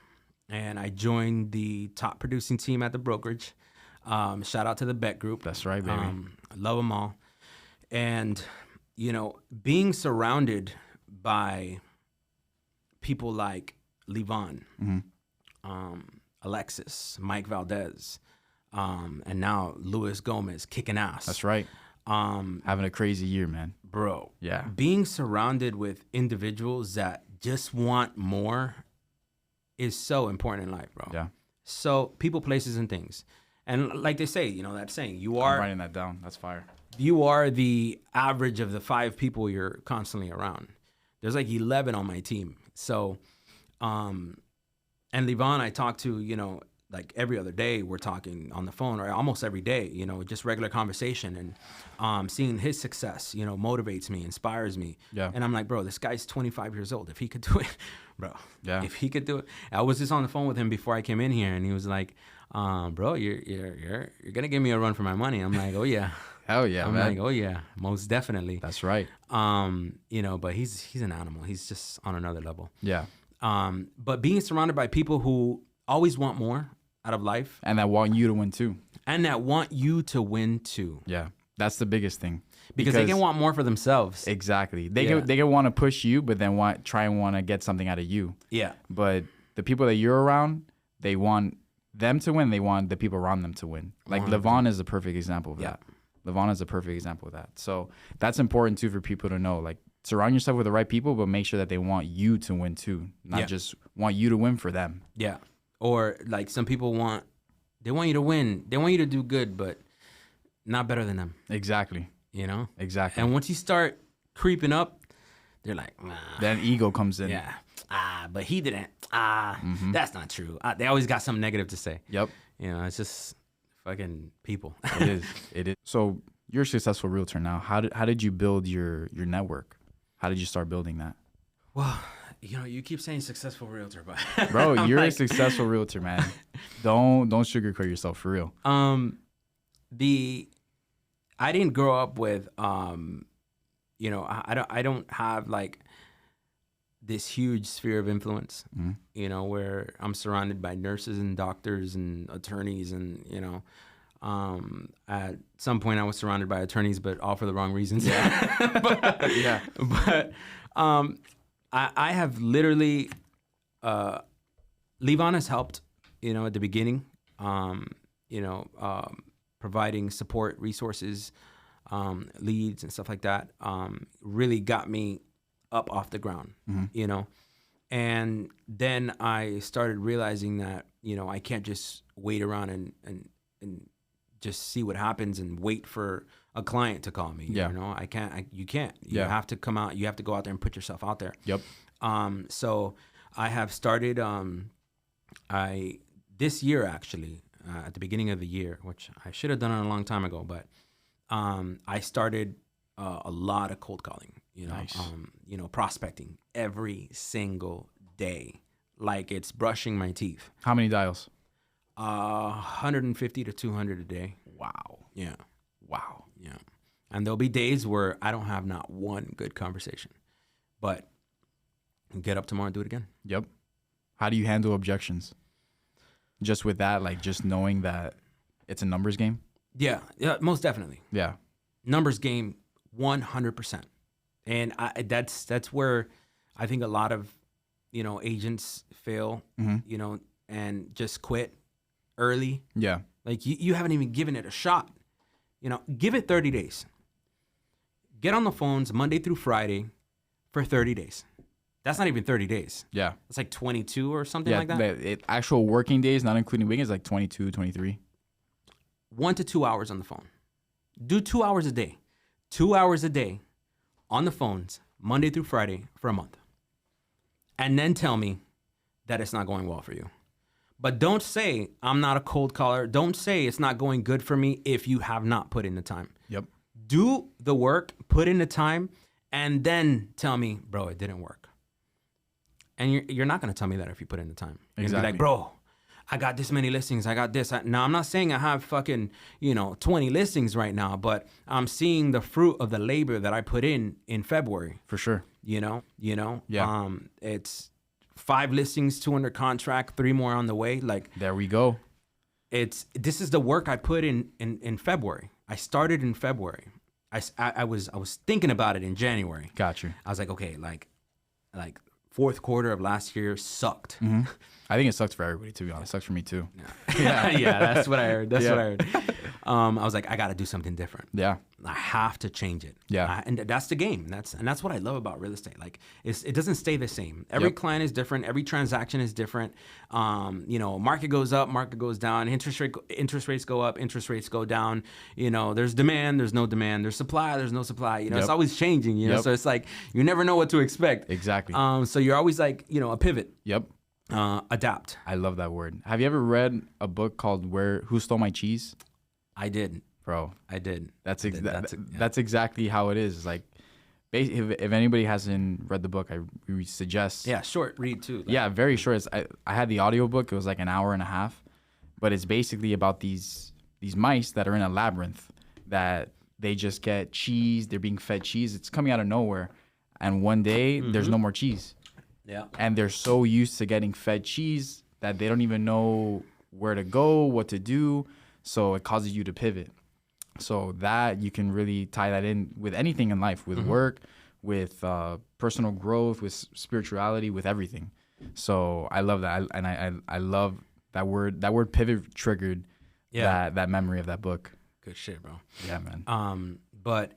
and I joined the top producing team at the brokerage. Shout out to the Bet Group. That's right, baby. I love them all. And, you know, being surrounded by people like Levon, Alexis, Mike Valdez, and now Luis Gomez kicking ass. That's right. Having a crazy year, man. Bro. Yeah. Being surrounded with individuals that just want more is so important in life, bro. Yeah. So people, places, and things. And like they say, you know, that saying, I'm writing that down. That's fire. You are the average of the 5 people you're constantly around. There's like 11 on my team. So, and Levon, I talked to, you know, like every other day we're talking on the phone, or almost every day, you know, just regular conversation. And seeing his success, you know, motivates me, inspires me. Yeah. And I'm like, bro, this guy's 25 years old. If he could do it, bro, Yeah. if he could do it. I was just on the phone with him before I came in here, and he was like, bro, you're gonna give me a run for my money. I'm like, oh yeah. Hell yeah, I'm man. like, oh yeah, most definitely. That's right. You know, but he's an animal. He's just on another level. Yeah. But being surrounded by people who always want more out of life, And that want you to win too. and that want you to win too, Yeah. That's the biggest thing. because they can want more for themselves. Exactly. They Yeah. can want to push you, but then want to get something out of you. Yeah. But the people that you're around, they want them to win. They want the people around them to win. Like 100%. Levon is a perfect example of Yeah. that. Levon is a perfect example of that. So that's important too for people to know. Like, surround yourself with the right people, but make sure that they want you to win too, not Yeah. just want you to win for them. Yeah. Or like some people want you to win. They want you to do good, but not better than them, Exactly. you know? Exactly. And once you start creeping up, they're like, nah, Then ego comes in. yeah. But he didn't. That's not true. They always got something negative to say. Yep. You know, it's just fucking people. It is. It is. So you're a successful realtor now. How did you build your network? How did you start building that? Well, you know, you keep saying successful realtor, but Bro, I'm you're a like- successful realtor, man. Don't sugarcoat yourself, for real. I didn't grow up with you know, I don't have like this huge sphere of influence, you know, where I'm surrounded by nurses and doctors and attorneys, and you know, at some point I was surrounded by attorneys, but all for the wrong reasons. Yeah. But I have literally Levon has helped, you know, at the beginning, you know, providing support, resources, leads and stuff like that, really got me up off the ground, you know. And then I started realizing that, you know, I can't just wait around and just see what happens and wait for a client to call me. Yeah. You know, you can't. You Yeah. have to come out. You have to go out there and put yourself out there. Yep. So I have started, this year actually, at the beginning of the year, which I should have done it a long time ago, but I started a lot of cold calling, you know, Nice. you know, prospecting every single day, like it's brushing my teeth. How many dials? 150 to 200 a day. Wow. Yeah. Wow. Yeah. And there'll be days where I don't have not one good conversation, but get up tomorrow and do it again. Yep. How do you handle objections? Just with that, like just knowing that it's a numbers game? Yeah, most definitely. Yeah. Numbers game, 100%. And that's where I think a lot of, you know, agents fail, you know, and just quit early. Yeah. Like you haven't even given it a shot. You know, give it 30 days. Get on the phones Monday through Friday for 30 days. That's not even 30 days. Yeah. It's like 22 or something Yeah. like that. Actual working days, not including weekends, like 22, 23. 1 to 2 hours on the phone. Do 2 hours a day. 2 hours a day on the phones, Monday through Friday for a month. And then tell me that it's not going well for you. But don't say I'm not a cold caller. Don't say it's not going good for me if you have not put in the time. Yep. Do the work, put in the time, and then tell me, bro, it didn't work. And you're not going to tell me that if you put in the time. You're going to be like, bro, I got this many listings. I got this. Now, I'm not saying I have fucking, 20 listings right now, but I'm seeing the fruit of the labor that I put in February. For sure. Yeah. It's 5 listings, 2 under contract, 3 more on the way. Like, there we go. This is the work I put in February. I started in February. I was thinking about it in January. Got you. I was like, okay, like fourth quarter of last year sucked. Mm-hmm. I think it sucks for everybody, to be honest. It sucks for me too. Yeah, that's what I heard. What I heard. I was like, I got to do something different. Yeah. I have to change it. Yeah. And that's the game. That's what I love about real estate. Like it doesn't stay the same. Every client is different. Every transaction is different. Market goes up, market goes down. Interest rates go up, interest rates go down. There's demand, there's no demand. There's supply, there's no supply. It's always changing. So it's like you never know what to expect. Exactly. So you're always like, a pivot. Yep. Adapt. I love that word. Have you ever read a book called Who Stole My Cheese? I did. Bro, I did. that's exactly how it is. Like, if anybody hasn't read the book, I really suggest. Yeah, short read too. Yeah, very short. I had the audiobook. It was like an hour and a half, but it's basically about these mice that are in a labyrinth that they just get cheese. They're being fed cheese. It's coming out of nowhere, and one day there's no more cheese. Yeah. And they're so used to getting fed cheese that they don't even know where to go, what to do. So it causes you to pivot. So that you can really tie that in with anything in life, with work, with personal growth, with spirituality, with everything. So I love that. I love that word. That word pivot triggered that memory of that book. Good shit, bro. Yeah, man. But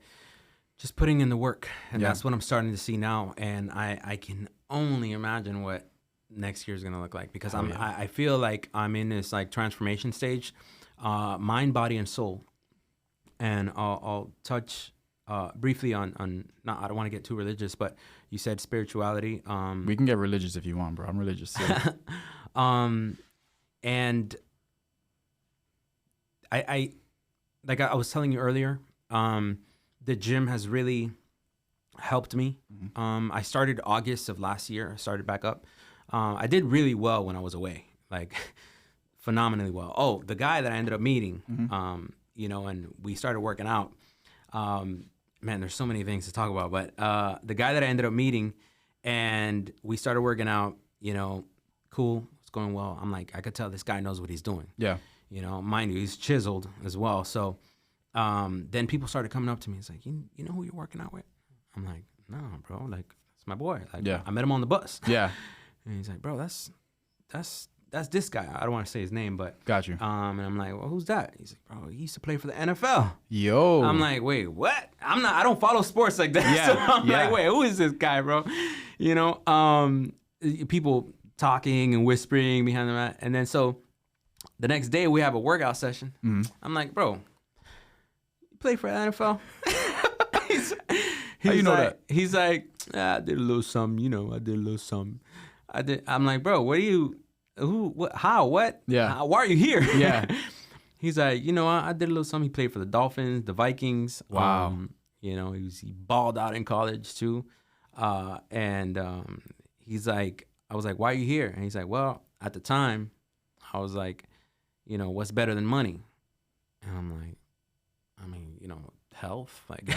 just putting in the work, and that's what I'm starting to see now. And I can only imagine what next year is gonna look like, because I feel like I'm in this like transformation stage, mind, body, and soul. And I'll touch briefly on not, I don't want to get too religious, but you said spirituality. We can get religious if you want, bro. I'm religious too. And I like I was telling you earlier, the gym has really helped me. I started August of last year. I started back up. I did really well when I was away, like phenomenally well. Oh, the guy that I ended up meeting, and we started working out. Man, there's so many things to talk about, but the guy that I ended up meeting, and we started working out, cool, it's going well. I'm like, I could tell this guy knows what he's doing. Yeah. Mind you, he's chiseled as well. So then people started coming up to me. It's like, you know who you're working out with? I'm like, no, bro, like, it's my boy. Like, I met him on the bus. Yeah. And he's like, bro, that's this guy. I don't want to say his name, but got you. And I'm like, well, who's that? He's like, bro, he used to play for the NFL. Yo. I'm like, wait, what? I don't follow sports like that. Yeah. So I'm like, wait, who is this guy, bro? People talking and whispering behind the mat. And then so the next day we have a workout session. I'm like, bro, you play for the NFL? He's know like, that? He's like, I did a little something, I did a little something. I'm like, bro, what are you... Who? What? How? What? Yeah. Why are you here? Yeah. He's like, I did a little something. He played for the Dolphins, the Vikings. Wow. He balled out in college too. He's like, I was like, why are you here? And he's like, well, at the time, I was like, what's better than money? And I'm like, health. Like,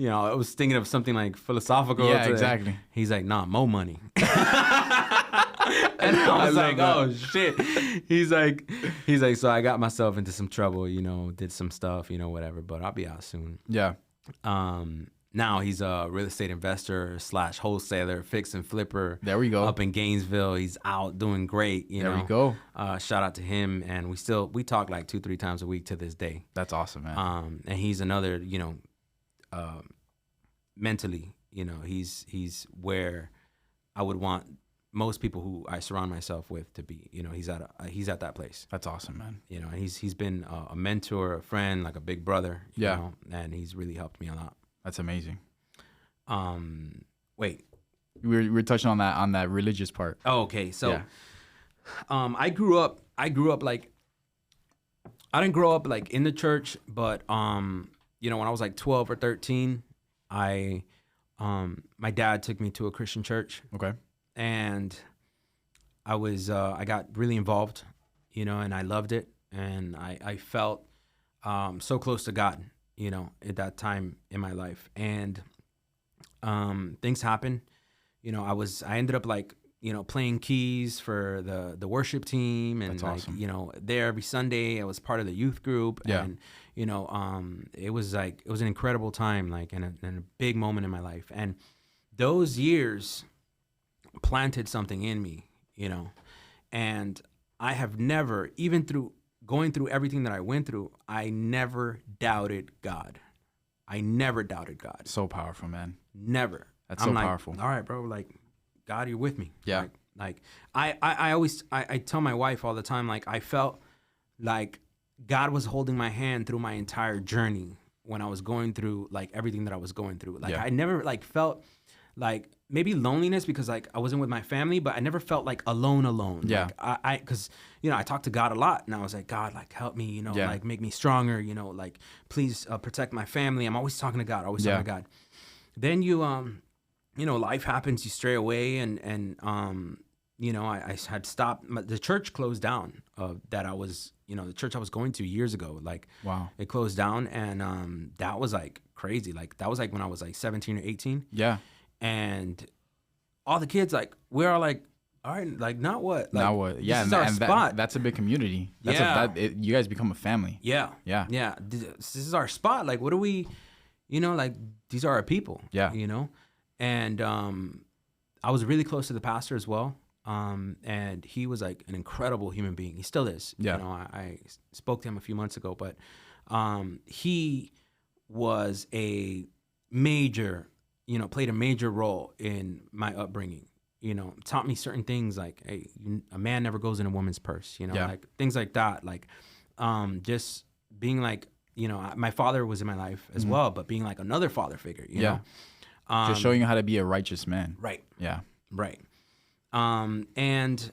I was thinking of something like philosophical. Yeah, exactly. He's like, nah, more money. And I was like, oh shit. He's like, so I got myself into some trouble, did some stuff, whatever, but I'll be out soon. Yeah. Now he's a real estate investor / wholesaler, fix and flipper. There we go. Up in Gainesville. He's out doing great, There we go. Shout out to him. And we talk like 2-3 times a week to this day. That's awesome, man. And he's another, mentally, he's where I would want most people who I surround myself with to be. He's at that place. That's awesome, man. And he's been a mentor, a friend, like a big brother. You know, and he's really helped me a lot. That's amazing. Wait, we were touching on that religious part. Oh, okay. So, I grew up like, I didn't grow up like in the church, but when I was like 12 or 13, my dad took me to a Christian church. Okay. And I got really involved, and I loved it. And I felt so close to God, at that time in my life. And things happened. I ended up like, playing keys for the worship team. And that's awesome. There every Sunday I was part of the youth group. Yeah. And, it was an incredible time, like, and a big moment in my life. And those years planted something in me, and I have never, even through going through everything that I went through, I never doubted God. So powerful, man. Never. That's so powerful. All right, bro. Like, God, you're with me. Yeah. Like I always tell my wife all the time, like, I felt like God was holding my hand through my entire journey when I was going through like everything that I was going through. Like, I never like felt like maybe loneliness because like I wasn't with my family, but I never felt like alone. Yeah. Like because, I talked to God a lot and I was like, God, like help me, like make me stronger, like please protect my family. I'm always talking to God, talking to God. Then life happens, you stray away and I had stopped. The church closed down that I was, the church I was going to years ago. Like, wow, it closed down. And that was like crazy. Like, that was like when I was like 17 or 18. Yeah. And all the kids, like, we're all like, all right, like, now what? Like, now what? Yeah. This is our spot. That's a big community. You guys become a family. Yeah. Yeah. Yeah. This is our spot. Like, what do we, like, these are our people. Yeah. And I was really close to the pastor as well. And he was like an incredible human being. He still is. Yeah. I spoke to him a few months ago, but he was a major, played a major role in my upbringing. Taught me certain things like, hey, a man never goes in a woman's purse. Like things like that. Like, just being like, my father was in my life as well, but being like another father figure. You know? Just showing you how to be a righteous man. Right. Yeah. Right. And,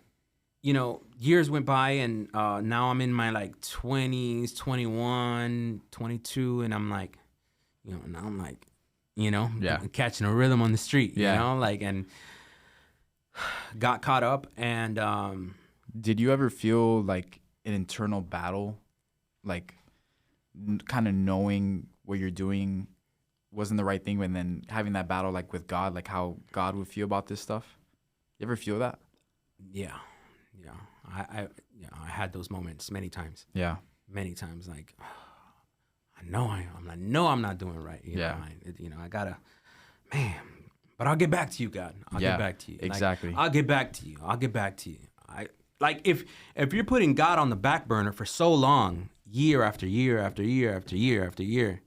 years went by and now I'm in my like 20s, 21, 22, and I'm like, now I'm like, catching a rhythm on the street, and got caught up. And did you ever feel like an internal battle, like kind of knowing what you're doing wasn't the right thing, and then having that battle like with God, like how God would feel about this stuff? You ever feel that? Yeah. I had those moments many times. Yeah. Many times, like, I know I'm not doing right. I gotta, man. But I'll get back to you, God. I'll get back to you. Exactly. Like, I'll get back to you. Like if you're putting God on the back burner for so long, year after year after year after year after year,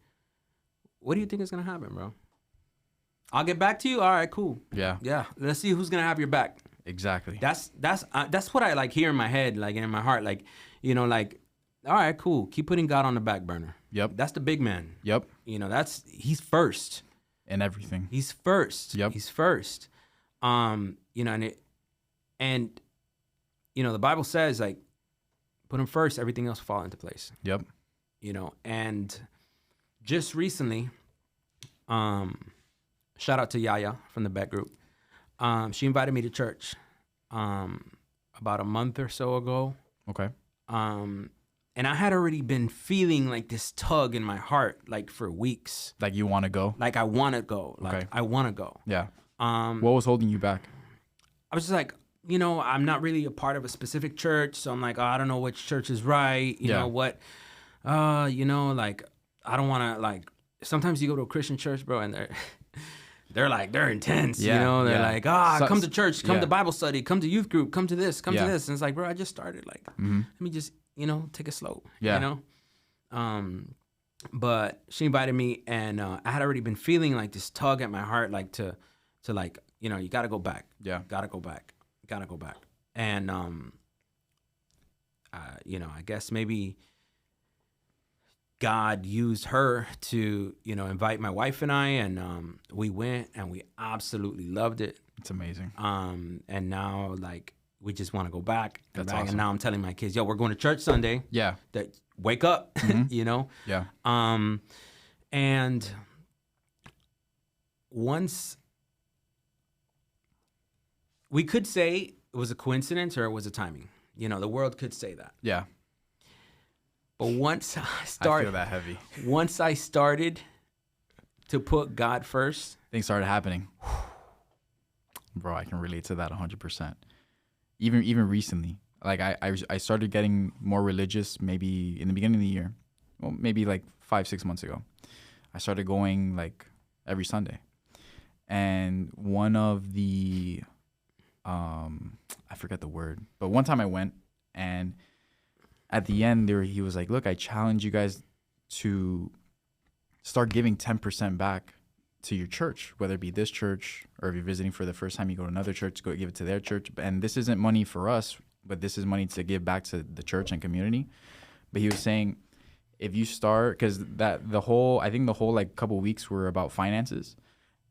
what do you think is gonna happen, bro? I'll get back to you. All right, cool. Yeah. Yeah. Let's see who's gonna have your back. Exactly. That's what I like hear in my head, like in my heart, like, like, all right, cool. Keep putting God on the back burner. Yep. That's the big man. Yep. He's first. And everything. He's first. Yep. He's first. And the Bible says, like, put him first, everything else will fall into place. Yep. And just recently, shout out to Yaya from the Beck Group. She invited me to church about a month or so ago. Okay. And I had already been feeling like this tug in my heart, like for weeks. Like you want to go? Like I want to go. Like okay. I want to go. Yeah. What was holding you back? I was just like, I'm not really a part of a specific church. So I'm like, I don't know which church is right. You know what? Like I don't want to like, sometimes you go to a Christian church, bro, and they're intense, They're like, come to church, come to Bible study, come to youth group, come to this, come to this. And it's like, bro, I just started. Like, let me just, take it slow, But she invited me, and I had already been feeling like this tug at my heart, like to like, you got to go back. Yeah. Got to go back. And, I guess maybe God used her to, invite my wife and I, and we went and we absolutely loved it. It's amazing. And now like we just want to go back. That's back. awesome. And now I'm telling my kids, yo, we're going to church Sunday. Yeah. That wake up, Yeah. And once we could say it was a coincidence or it was a timing. The world could say that. Yeah. But once I feel that heavy. Once I started to put God first, things started happening. Bro, I can relate to that 100%. Even recently, like I started getting more religious maybe in the beginning of the year. Well, maybe like 5-6 months ago. I started going like every Sunday. And one of the I forget the word, but one time I went, and at the end he was like, look, I challenge you guys to start giving 10% back to your church, whether it be this church or if you're visiting for the first time, you go to another church, go give it to their church. And this isn't money for us, but this is money to give back to the church and community. But he was saying, if you start, because the whole like couple weeks were about finances.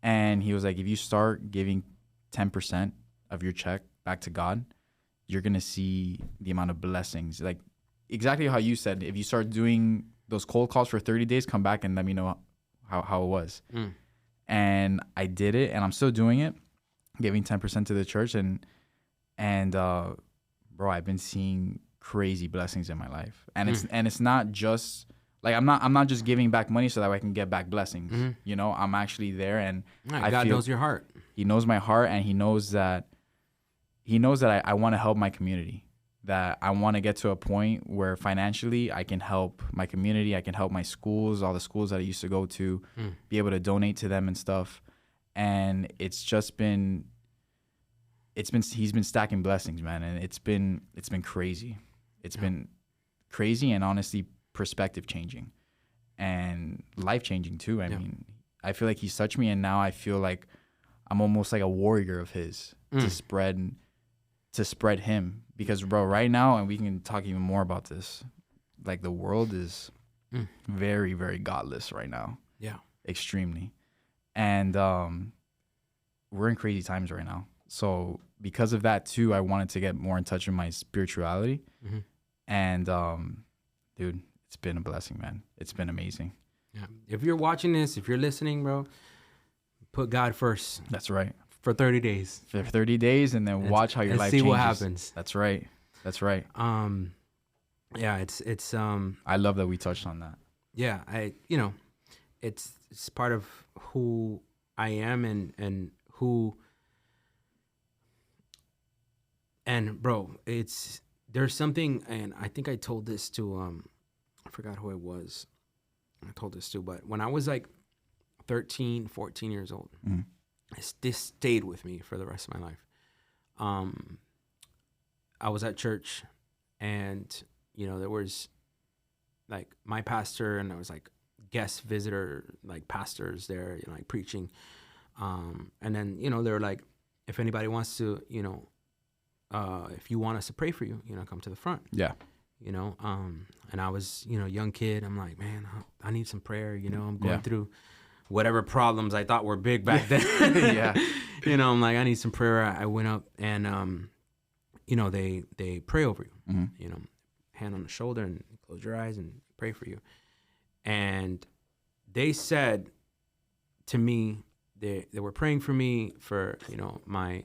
And he was like, if you start giving 10% of your check back to God, you're going to see the amount of blessings. Like exactly how you said, if you start doing those cold calls for 30 days, come back and let me know how it was. And I did it, and I'm still doing it, giving 10% to the church. And bro, I've been seeing crazy blessings in my life. And it's not just like, I'm not just giving back money so that I can get back blessings. You know, I'm actually there, and God knows your heart. He knows my heart, and he knows that I want to help my community, that I want to get to a point where financially I can help my community, I can help my schools, all the schools that I used to go to, be able to donate to them and stuff. And it's been he's been stacking blessings, man, and it's been crazy. It's been crazy, and honestly perspective changing and life changing too. I mean, I feel like he's touched me, and now I feel like I'm almost like a warrior of his to spread him. Because bro, right now, and we can talk even more about this, like the world is very, very godless right now. Yeah. Extremely. And we're in crazy times right now. So because of that too, I wanted to get more in touch with my spirituality. And dude, it's been a blessing, man. It's been amazing. Yeah. If you're watching this, if you're listening, bro, put God first. That's right. For 30 days. For 30 days, and then watch how your life changes. See what happens. That's right. That's right. Yeah, it's I love that we touched on that. Yeah, it's part of who I am and who, and bro, there's something, and I think I told this to I forgot who it was. I told this to, but when I was like 13, 14 years old, this stayed with me for the rest of my life. I was at church, and there was like my pastor, and there was like guest visitor, like pastors there, like preaching. And then they were like, if anybody wants to, if you want us to pray for you, come to the front. Yeah. And I was, young kid. I'm like, man, I need some prayer. I'm going through whatever problems I thought were big back then. Yeah. I'm like, I need some prayer. I went up, and, they pray over you, hand on the shoulder, and close your eyes and pray for you. And they said to me, they were praying for me for, my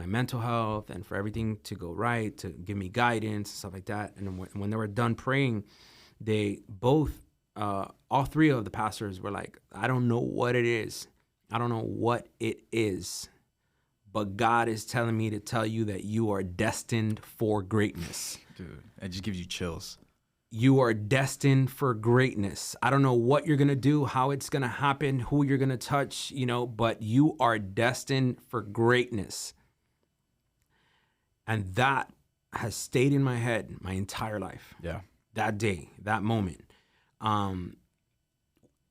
mental health and for everything to go right, to give me guidance and stuff like that. And when they were done praying, they both, all three of the pastors were like, I don't know what it is. I don't know what it is, but God is telling me to tell you that you are destined for greatness. Dude, it just gives you chills. You are destined for greatness. I don't know what you're going to do, how it's going to happen, who you're going to touch, but you are destined for greatness. And that has stayed in my head my entire life. Yeah. That day, that moment. And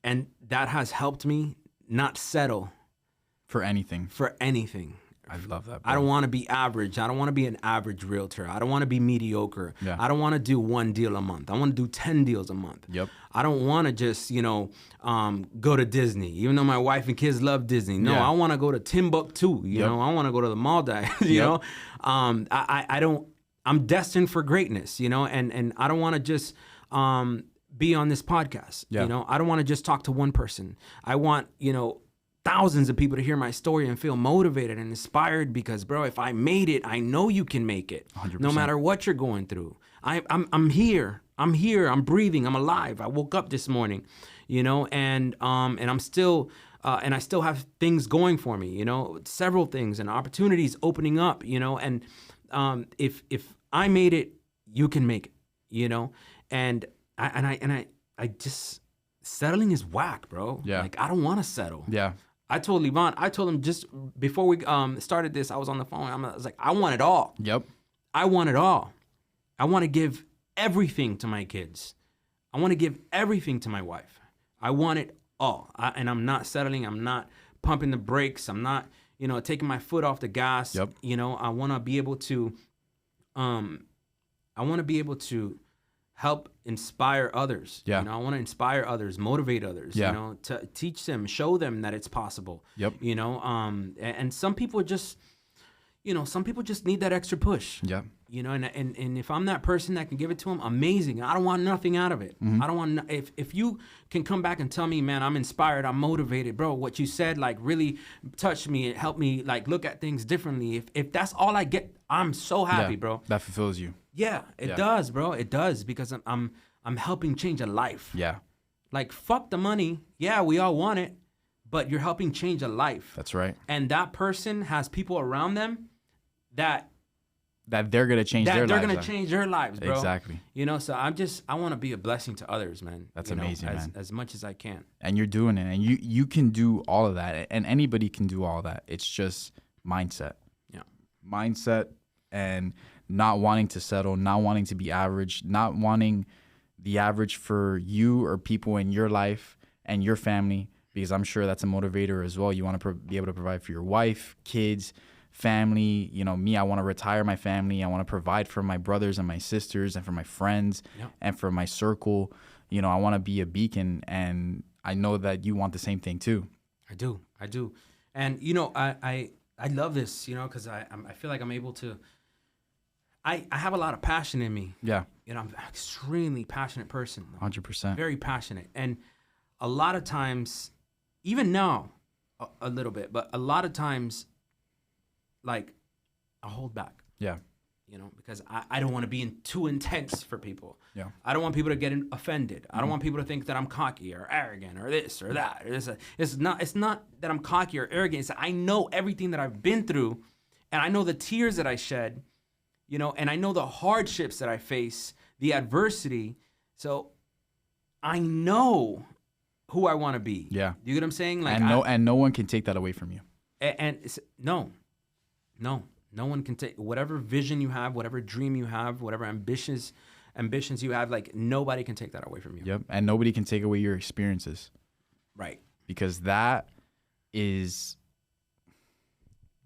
that has helped me not settle for anything. I love that, bro. I don't want to be average. I don't want to be an average realtor. I don't want to be mediocre. Yeah. I don't want to do 1 deal a month. I want to do 10 deals a month. Yep. I don't want to just, go to Disney, even though my wife and kids love Disney. No, I want to go to Timbuktu. I want to go to the Maldives, you know. I'm destined for greatness, and I don't want to just be on this podcast. Yeah. I don't want to just talk to one person. I want, thousands of people to hear my story and feel motivated and inspired, because, bro, if I made it, I know you can make it. 100%. No matter what you're going through. I'm here. I'm breathing. I'm alive. I woke up this morning, and I'm still, and I still have things going for me, several things and opportunities opening up, and if I made it, you can make it, and I just, settling is whack, bro. Yeah. Like, I don't want to settle. Yeah. I told him just before we started this, I was on the phone. I was like, I want it all. Yep. I want it all. I want to give everything to my kids. I want to give everything to my wife. I want it all. And I'm not settling. I'm not pumping the brakes. I'm not, taking my foot off the gas. Yep. I want to be able to, help inspire others. Yeah. I want to inspire others, motivate others, Yeah. to teach them, show them that it's possible. Yep. And some people just, you know, some people just need that extra push. Yeah. You know, and if I'm that person that can give it to them, amazing. I don't want nothing out of it. I don't want, if you can come back and tell me, man, I'm inspired, I'm motivated, bro, what you said, like, really touched me. It helped me, like, look at things differently. If that's all I get, I'm so happy, bro. That fulfills you. Yeah, it does, bro. It does, because I'm helping change a life. Yeah. Like, fuck the money. Yeah, we all want it, but you're helping change a life. That's right. And that person has people around them that they're going to change their lives. They're going to change their lives, bro. Exactly. You know, so I want to be a blessing to others, man. That's you know, amazing, man. As much as I can. And you're doing it. And you can do all of that. And anybody can do all that. It's just mindset. Yeah. Mindset and not wanting to settle, not wanting to be average, not wanting the average for you or people in your life and your family, because I'm sure that's a motivator as well. You want to be able to provide for your wife, kids, family. You know, me, I want to retire my family. I want to provide for my brothers and my sisters and for my friends and for my circle. You know, I want to be a beacon, and I know that you want the same thing too. I do. And, you know, I love this, you know, because I feel like I'm able to, I have a lot of passion in me. Yeah. You know, I'm an extremely passionate person. 100%. Very passionate. And a lot of times, even now, a little bit, but a lot of times, like, I hold back. Yeah. You know, because I don't want to be too intense for people. Yeah. I don't want people to get offended. I don't want people to think that I'm cocky or arrogant or this or that. It's not that I'm cocky or arrogant. It's that I know everything that I've been through, and I know the tears that I shed, you know, and I know the hardships that I face, the adversity. So I know who I want to be. Yeah. You get what I'm saying? Like, and no one can take that away from you. And no one can take whatever vision you have, whatever dream you have, whatever ambitions you have. Like, nobody can take that away from you. Yep. And nobody can take away your experiences. Right. Because that is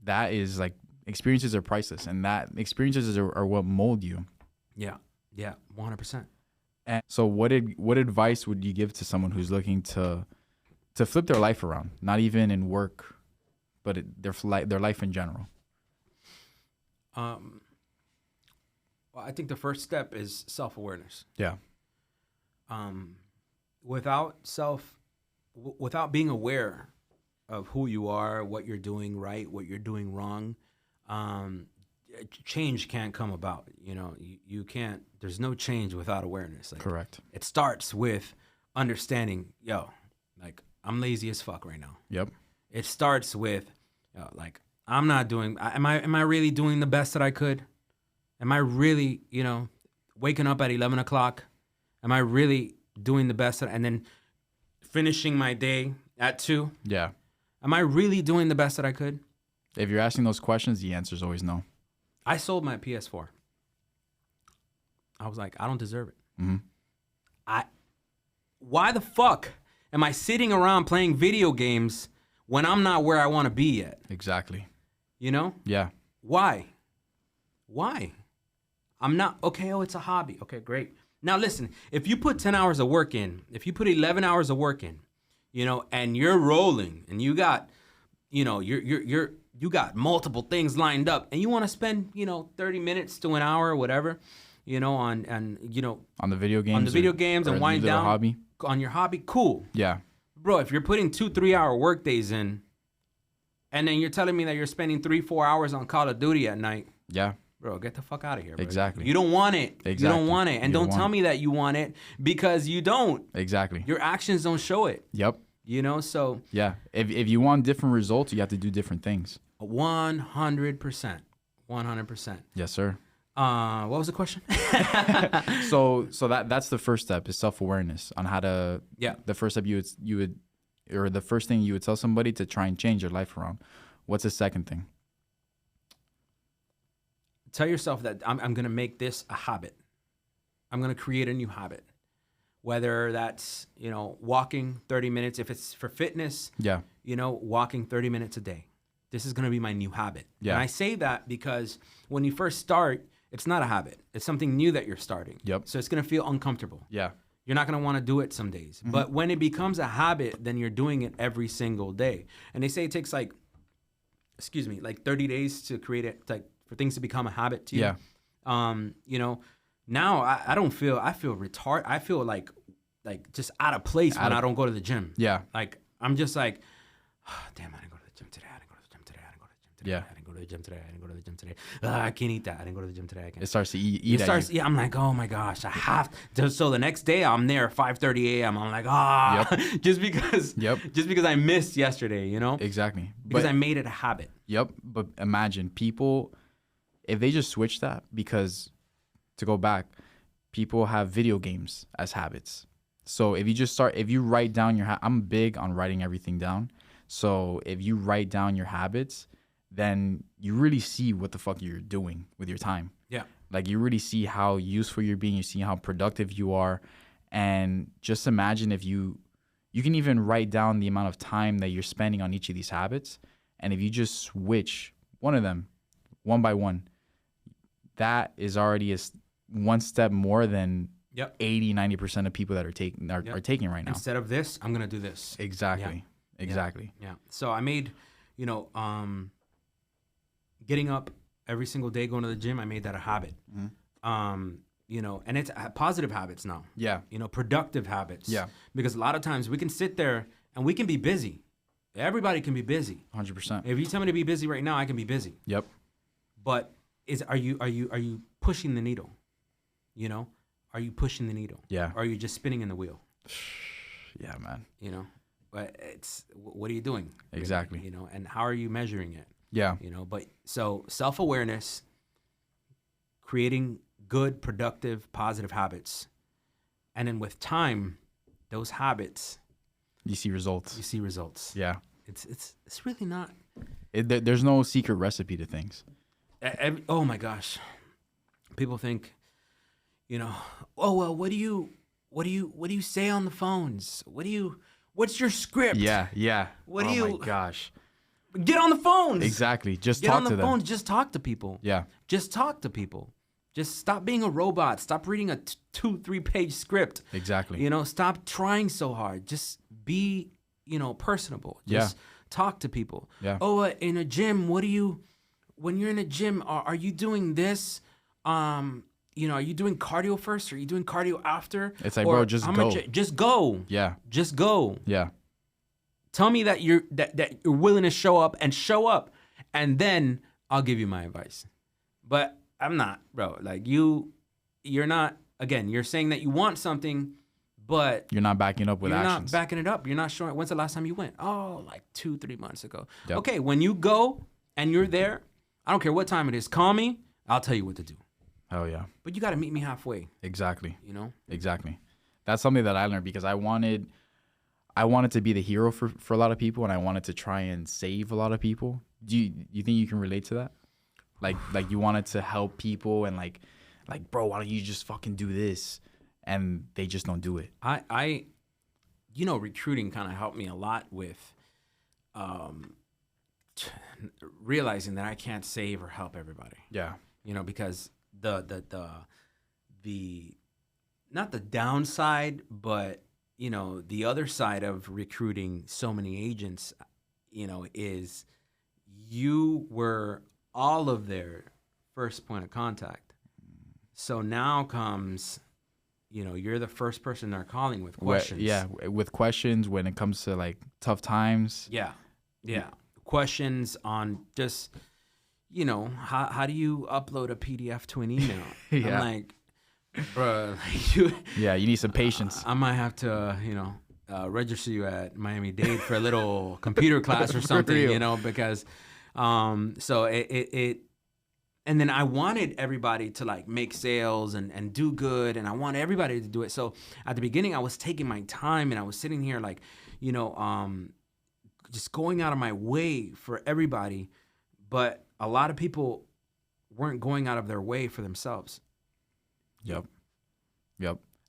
like, experiences are priceless, and that experiences are what mold you. Yeah. 100%. And so what advice would you give to someone who's looking to flip their life around, not even in work, but their life in general? Well, I think the first step is self-awareness. Yeah. Without being aware of who you are, what you're doing right, what you're doing wrong, change can't come about. You know, you can't. There's no change without awareness. Like, correct. It starts with understanding. Like, I'm lazy as fuck right now. Yep. It starts with, like, I'm not doing. Am I really doing the best that I could? Am I really, you know, waking up at 11 o'clock? Am I really doing the best? And then finishing my day at 2? Yeah. Am I really doing the best that I could? If you're asking those questions, the answer is always no. I sold my PS4. I was like, I don't deserve it. Mm-hmm. Why the fuck am I sitting around playing video games when I'm not where I want to be yet? Exactly. You know? Yeah. Why? I'm not, okay, it's a hobby. Okay, great. Now listen, if you put 10 hours of work in, if you put 11 hours of work in, you know, and you're rolling and you got, you know, you got multiple things lined up and you want to spend, you know, 30 minutes to an hour or whatever, you know, on the video games and wind down hobby. On your hobby, cool. Yeah. Bro, if you're putting 2-3 hour work days in and then you're telling me that you're spending 3-4 hours on Call of Duty at night. Yeah. Bro, get the fuck out of here, bro. Exactly. You don't want it. Exactly. You don't want it. And don't tell me that you want it, because you don't. Exactly. Your actions don't show it. Yep. You know, so. Yeah. If you want different results, you have to do different things. 100%. 100%. Yes, sir. What was the question? So that's the first step, is self-awareness on how to. Yeah. The first step you would, or the first thing you would tell somebody to try and change their life around. What's the second thing? Tell yourself that I'm going to make this a habit. I'm going to create a new habit. Whether that's, you know, walking 30 minutes, if it's for fitness, yeah, you know, walking 30 minutes a day. This is going to be my new habit. Yeah. And I say that because when you first start, it's not a habit. It's something new that you're starting. Yep. So it's going to feel uncomfortable. Yeah. You're not going to want to do it some days. Mm-hmm. But when it becomes a habit, then you're doing it every single day. And they say it takes like like 30 days to create it, like for things to become a habit to you. Yeah. You know, now I feel retarded. I feel like just out of place when I don't go to the gym. Yeah. Like I'm just like, oh, damn, I didn't go to the gym today. I didn't go to the gym today. I didn't go to the gym today. Yeah. I didn't go to the gym today. I didn't go to the gym today. I can't eat that. I didn't go to the gym today. I can't. It starts to eat It at starts, you. yeah, I'm like, oh my gosh, I have to. So the next day I'm there at 5:30 a.m. I'm like, just because I missed yesterday, you know? Exactly. Because I made it a habit. Yep. But imagine people, if they just switch that, because to go back, people have video games as habits. So if you write down I'm big on writing everything down. So if you write down your habits, then you really see what the fuck you're doing with your time. Yeah. Like you really see how useful you're being. You see how productive you are. And just imagine if you can even write down the amount of time that you're spending on each of these habits. And if you just switch one of them one by one, that is already one step more than 80-90% of people that are taking right now. Instead of this, I'm gonna do this. Exactly. Yeah. Exactly. Yeah. So I made, getting up every single day, going to the gym, I made that a habit. And it's positive habits now. Yeah. Productive habits. Yeah. Because a lot of times we can sit there and we can be busy. Everybody can be busy. 100%. If you tell me to be busy right now, I can be busy. Yep. But are you pushing the needle? Are you pushing the needle? Yeah. Or are you just spinning in the wheel? Yeah, man. But what are you doing? Exactly. Really, and how are you measuring it? Yeah. But so self-awareness, creating good, productive, positive habits. And then with time, those habits, you see results. Yeah. It's really not. There's no secret recipe to things. Oh my gosh. People think, oh well, what do you say on the phones? What's your script? Yeah. Oh my gosh. Get on the phones. Exactly. Just get talk on the to them. phones. Just talk to people. Yeah. Just talk to people. Just stop being a robot. Stop reading a 2-3 page script. Exactly. Stop trying so hard. Just be, personable. Just talk to people. Yeah. Oh, in a gym, when you're in a gym, are you doing this? Are you doing cardio first? Or are you doing cardio after? It's like, bro, just go. Just go. Yeah. Just go. Yeah. Tell me that you're willing to show up, and then I'll give you my advice. But I'm not, bro. Like you're not. Again, you're saying that you want something, but you're not backing up with actions. You're not backing it up. You're not showing. When's the last time you went? Oh, like 2-3 months ago. Yep. Okay, when you go and you're there, I don't care what time it is. Call me. I'll tell you what to do. Oh yeah. But you got to meet me halfway. Exactly. Exactly. That's something that I learned because I wanted to be the hero for a lot of people, and I wanted to try and save a lot of people. Do you think you can relate to that? Like you wanted to help people and like, bro, why don't you just fucking do this? And they just don't do it. I recruiting kind of helped me a lot with realizing that I can't save or help everybody. Yeah. Because the not the downside, but the other side of recruiting so many agents, is you were all of their first point of contact. So now comes, you're the first person they're calling with questions. With questions when it comes to like tough times. Yeah. Questions on just, how do you upload a PDF to an email? Yeah. I'm like, bro, you need some patience. I might have to, register you at Miami-Dade for a little computer class or something, because, so it, and then I wanted everybody to like make sales and do good. And I wanted everybody to do it. So at the beginning I was taking my time and I was sitting here like, just going out of my way for everybody. But a lot of people weren't going out of their way for themselves. Yep.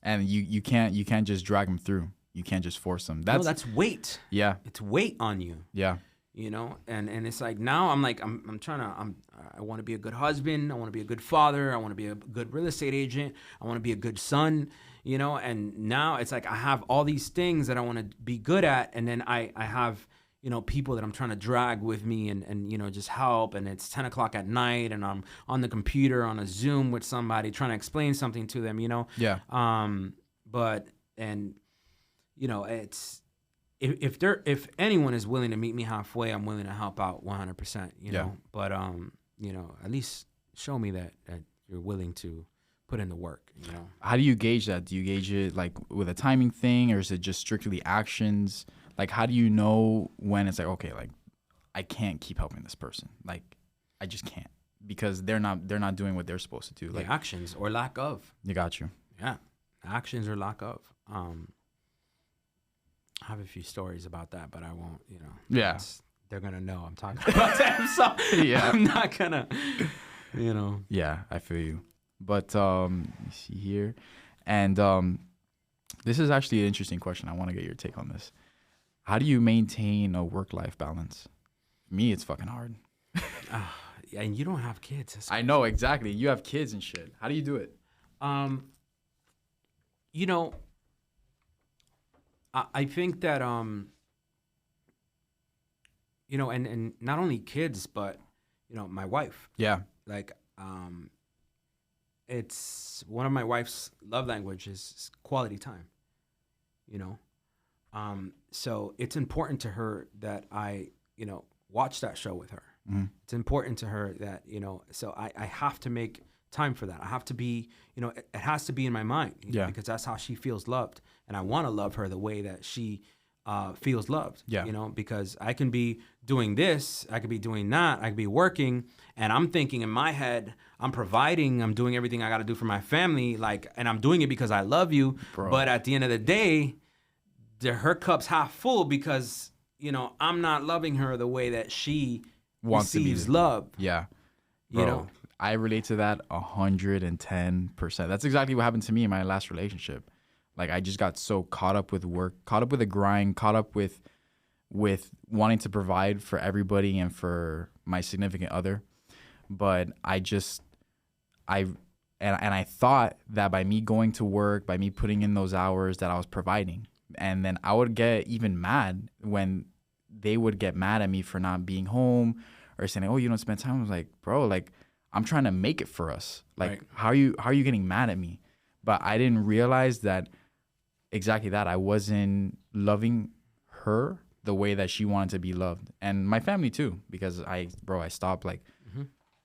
And you can't just drag them through. You can't just force them. That's weight. Yeah. It's weight on you. Yeah. And it's like now I'm like I want to be a good husband. I want to be a good father. I want to be a good real estate agent. I want to be a good son. And now it's like I have all these things that I want to be good at, and then I have people that I'm trying to drag with me and just help, and it's 10 o'clock at night and I'm on the computer on a Zoom with somebody trying to explain something to them, Yeah. It's if anyone is willing to meet me halfway, I'm willing to help out 100%, but at least show me that you're willing to put in the work, How do you gauge that? Do you gauge it like with a timing thing, or is it just strictly actions? Like, how do you know when it's like, okay, like I can't keep helping this person. Like I just can't, because they're not doing what they're supposed to do. Like actions or lack of. You got you. Yeah. Actions or lack of. I have a few stories about that, but I won't, Yeah. They're going to know I'm talking about them. So yeah. I'm not going to, Yeah, I feel you. But let me see here. And this is actually an interesting question. I want to get your take on this. How do you maintain a work-life balance? For me, it's fucking hard. And you don't have kids. I know, exactly. You have kids and shit. How do you do it? I think that, and not only kids, but, my wife. Yeah. Like, it's one of my wife's love languages is quality time, so it's important to her that I, watch that show with her. Mm-hmm. It's important to her that, so I have to make time for that. I have to be, it has to be in my mind, because that's how she feels loved. And I want to love her the way that she feels loved, because I can be doing this, I could be doing that, I could be working, and I'm thinking in my head, I'm providing, I'm doing everything I got to do for my family, and I'm doing it because I love you. Bro. But at the end of the day, her cup's half full because, I'm not loving her the way that she receives love. Yeah. Bro, I relate to that 110%. That's exactly what happened to me in my last relationship. Like, I just got so caught up with work, caught up with the grind, caught up with wanting to provide for everybody and for my significant other. But I thought that by me going to work, by me putting in those hours, that I was providing. And then I would get even mad when they would get mad at me for not being home or saying, oh, you don't spend time. I was like, bro, like, I'm trying to make it for us. Like, right. how are you getting mad at me? But I didn't realize that exactly that. I wasn't loving her the way that she wanted to be loved. And my family too, because I stopped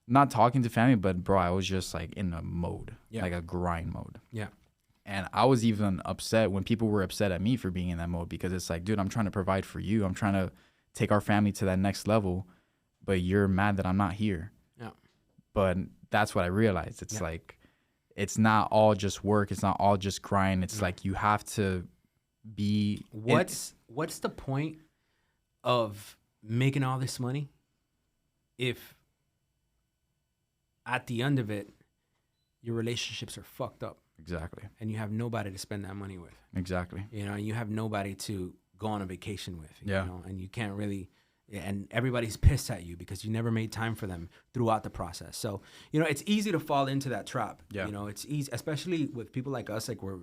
not talking to family, but bro, I was just like in a mode, like a grind mode. Yeah. And I was even upset when people were upset at me for being in that mode, because it's like, dude, I'm trying to provide for you. I'm trying to take our family to that next level, but you're mad that I'm not here. Yeah. But that's what I realized. It's like, it's not all just work. It's not all just grind. It's like, you have to be. What's the point of making all this money if at the end of it, your relationships are fucked up? Exactly. And you have nobody to spend that money with. Exactly. You have nobody to go on a vacation with. Yeah. And you can't really, and everybody's pissed at you because you never made time for them throughout the process. So, it's easy to fall into that trap. Yeah. It's easy, especially with people like us, like we're,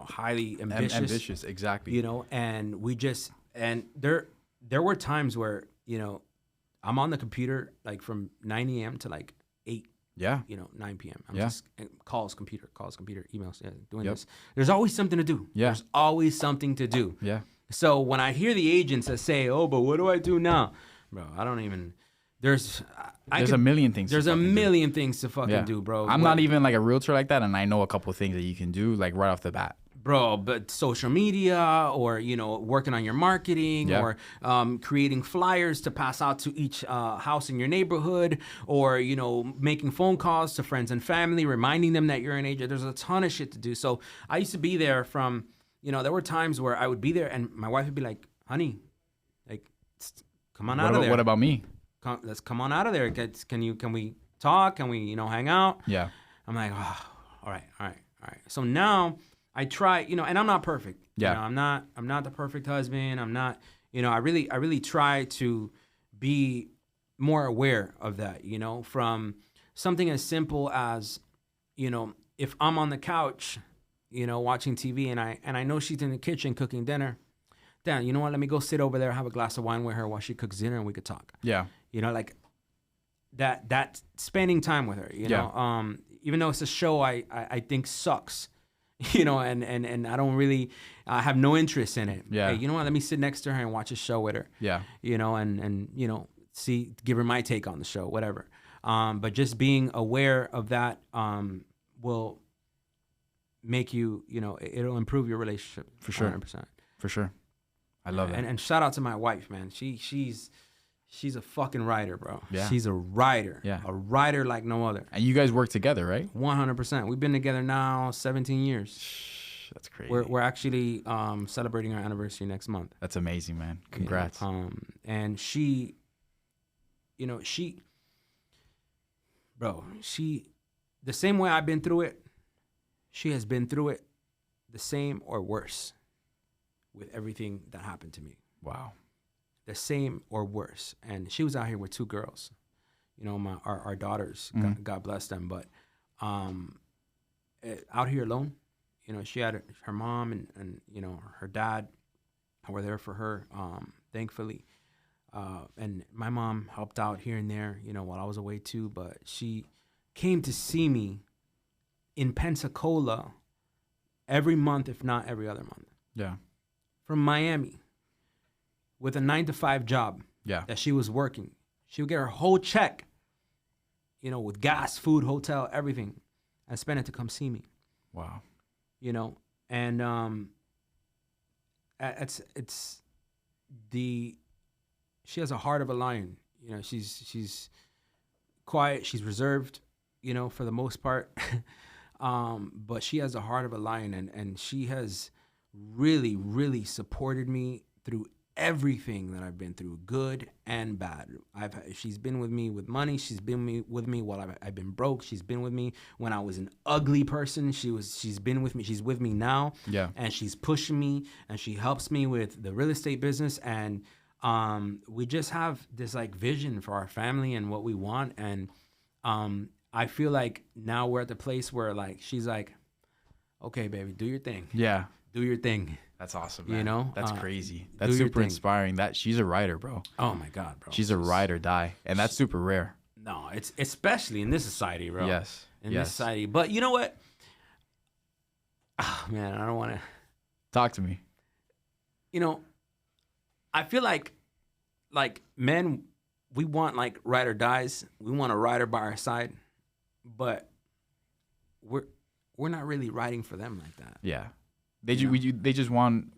highly ambitious. Ambitious, exactly. And we just, and there were times where, I'm on the computer like from 9 a.m. to like 8. Yeah. 9 p.m. I'm Yeah. just calls, computer, emails, doing this. There's always something to do. Yeah. There's always something to do. Yeah. So when I hear the agents that say, oh, but what do I do now? Bro, I don't even, there's a million things. There's a million things to fucking do, bro. I'm not even like a realtor like that, and I know a couple of things that you can do like right off the bat. Bro, but social media or, working on your marketing or creating flyers to pass out to each house in your neighborhood or, making phone calls to friends and family, reminding them that you're an agent. There's a ton of shit to do. So I used to be there from, there were times where I would be there and my wife would be like, honey, like, come on out of there. What about me? Let's come on out of there. Can we talk? Can we, hang out? Yeah. I'm like, oh, all right. So now I try, and I'm not perfect. Yeah. I'm not the perfect husband. I'm not, I really try to be more aware of that, from something as simple as, if I'm on the couch, watching TV and I know she's in the kitchen cooking dinner, damn, you know what? Let me go sit over there, have a glass of wine with her while she cooks dinner, and we could talk. Yeah. You know, like that spending time with her. You know, even though it's a show I think sucks. You know, and I don't really have no interest in it. Yeah. Hey, you know what? Let me sit next to her and watch a show with her. Yeah. You know, and you know, give her my take on the show, whatever. But just being aware of that will make you, you know, it'll improve your relationship. For sure. 100%. For sure. I love that. And shout out to my wife, man. She's a fucking writer, bro. Yeah. She's a writer. Yeah. A writer like no other. And you guys work together, right? 100%. We've been together now 17 years. That's crazy. We're actually celebrating our anniversary next month. That's amazing, man. Congrats. And she, you know, the same way I've been through it, she has been through it the same or worse with everything that happened to me. Wow. The same or worse. And she was out here with 2 girls, you know, our daughters, God bless them. But out here alone, you know, she had her mom and you know, her dad were there for her, thankfully. And my mom helped out here and there, you know, while I was away too. But she came to see me in Pensacola every month, if not every other month. Yeah. From Miami with a 9-to-5 job that she was working. She would get her whole check, you know, with gas, food, hotel, everything, and spend it to come see me. Wow. You know, and she has a heart of a lion. You know, she's quiet, she's reserved, you know, for the most part. But she has a heart of a lion, and she has really, really supported me through everything that I've been through, good and bad. She's been with me with money. She's been with me while I've been broke. She's been with me when I was an ugly person. She's been with me. She's with me now. Yeah. And she's pushing me, and she helps me with the real estate business. And we just have this like vision for our family and what we want. And I feel like now we're at the place where like she's like, okay, baby, do your thing. Yeah. Do your thing. That's awesome, man. You know? That's crazy. That's super inspiring. She's a writer, bro. Oh my God, bro. She's a ride or die. And that's super rare. No, it's especially in this society, bro. Yes. In this society. But you know what? Oh, man, I don't want to. Talk to me. You know, I feel like men, we want like ride or dies. We want a rider by our side. But we're not really riding for them like that. Yeah. We just want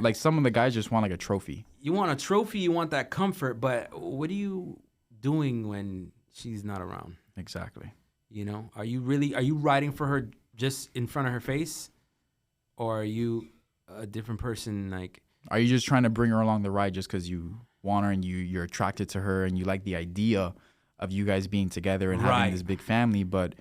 like some of the guys just want like a trophy. You want a trophy, you want that comfort, but what are you doing when she's not around? Exactly. You know, are you riding for her just in front of her face, or are you a different person? Like, are you just trying to bring her along the ride just because you want her and you're attracted to her and you like the idea of you guys being together and having this big family? But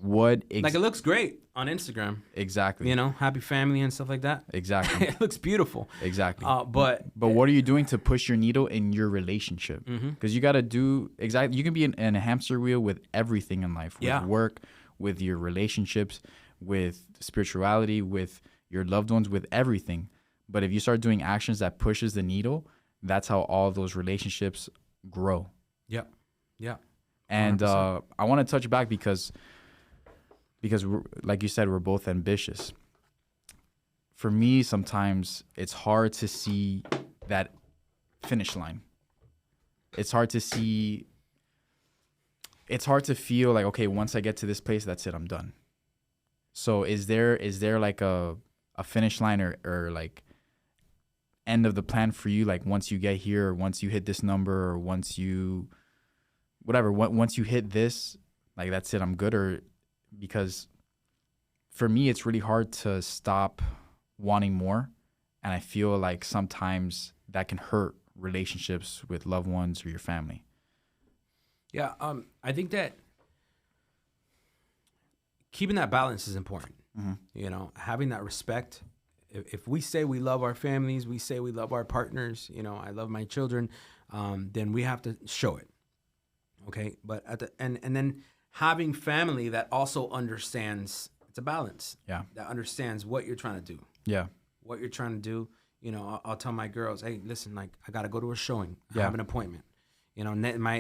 like it looks great on Instagram. Exactly. You know, happy family and stuff like that. Exactly. It looks beautiful. Exactly. But what are you doing to push your needle in your relationship? Because you got to do exactly. You can be in a hamster wheel with everything in life, with work, with your relationships, with spirituality, with your loved ones, with everything. But if you start doing actions that pushes the needle, that's how all those relationships grow. Yep. Yeah. And I want to touch back because we're, like you said, we're both ambitious. For me, sometimes it's hard to see that finish line. It's hard to feel like, okay, once I get to this place, that's it, I'm done. So is there like a finish line or like end of the plan for you? Like once you get here, or once you hit this number, or once you hit this, like that's it, I'm good? Or because for me, it's really hard to stop wanting more. And I feel like sometimes that can hurt relationships with loved ones or your family. Yeah, I think that keeping that balance is important. You know, having that respect. If we say we love our families, we say we love our partners, you know, I love my children, then we have to show it. Okay. But and then having family that also understands, it's a balance. Yeah. That understands what you're trying to do. Yeah. What you're trying to do, I'll tell my girls, hey, listen, like I got to go to a showing. I Yeah. have an appointment.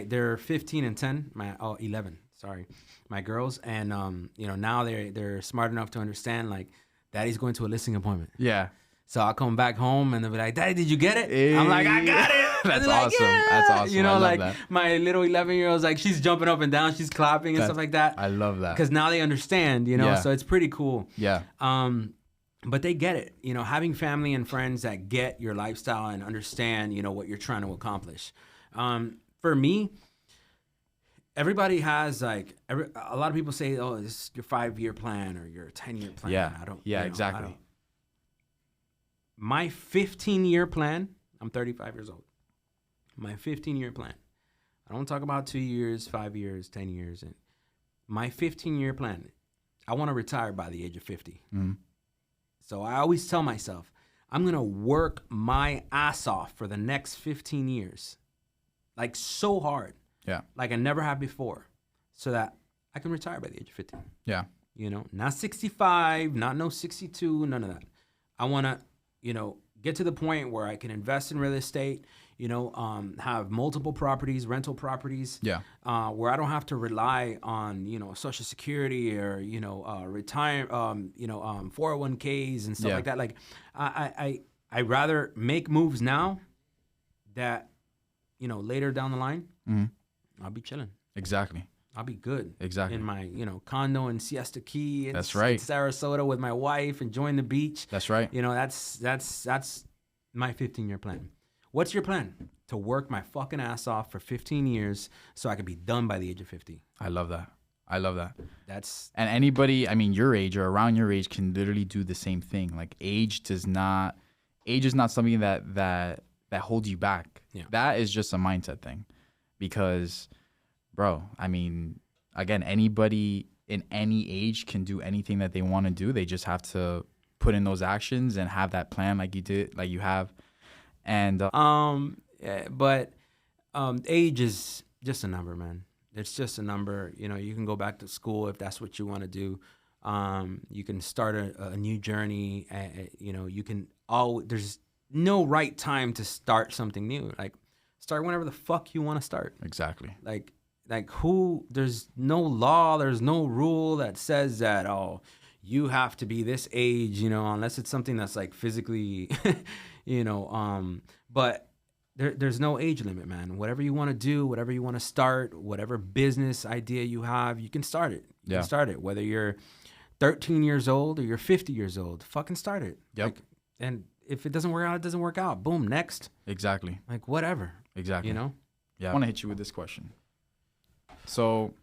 They're 15 and 10, 11, sorry, my girls. And, now they're smart enough to understand like daddy's going to a listing appointment. Yeah. So I'll come back home and they'll be like, Daddy, did you get it? I'm like, I got it. That's like, awesome. yeah. That's awesome. I love like that. my little 11-year-old's like, she's jumping up and down, she's clapping and stuff like that. I love that. Because now they understand, Yeah. so it's pretty cool. Yeah. But they get it, having family and friends that get your lifestyle and understand, what you're trying to accomplish. For me, everybody has like, a lot of people say, oh, this is your 5-year plan or your 10-year plan. Yeah. I don't. Exactly. My 15-year plan, I'm 35 years old. My 15-year plan. I don't talk about 2 years, 5 years, 10 years. And my 15-year plan, I want to retire by the age of 50. Mm-hmm. So I always tell myself, I'm going to work my ass off for the next 15 years. Like so hard. Yeah. Like I never have before. So that I can retire by the age of 50. Yeah. Not 65, not no 62, none of that. I want to, get to the point where I can invest in real estate, have multiple properties, rental properties, Yeah. where I don't have to rely on, Social Security or, retire, 401ks and stuff Yeah. like that. Like I rather make moves now that, later down the line, I'll be chilling. Exactly. I'll be good. Exactly. In my, condo in Siesta Key in That's right. Sarasota with my wife, enjoying the beach. That's right. That's my 15-year plan. What's your plan? To work my fucking ass off for 15 years so I can be done by the age of 50. I love that. And anybody, your age or around your age can literally do the same thing. Like age is not something that holds you back. Yeah. That is just a mindset thing. Because, bro, again, anybody in any age can do anything that they want to do. They just have to put in those actions and have that plan like you did, like you have. And age is just a number, man. It's just a number. You can go back to school if that's what you want to do. You can start a new journey. You can there's no right time to start something new. Like start whenever the fuck you want to start. Exactly. Like there's no law, there's no rule that says that, you have to be this age, unless it's something that's like physically, but there's no age limit, man. Whatever you want to do, whatever you want to start, whatever business idea you have, you can start it. You can start it. Whether you're 13 years old or you're 50 years old, fucking start it. Yep. And if it doesn't work out, it doesn't work out. Boom, next. Exactly. Like whatever. Exactly. Yeah. I want to hit you with this question. So,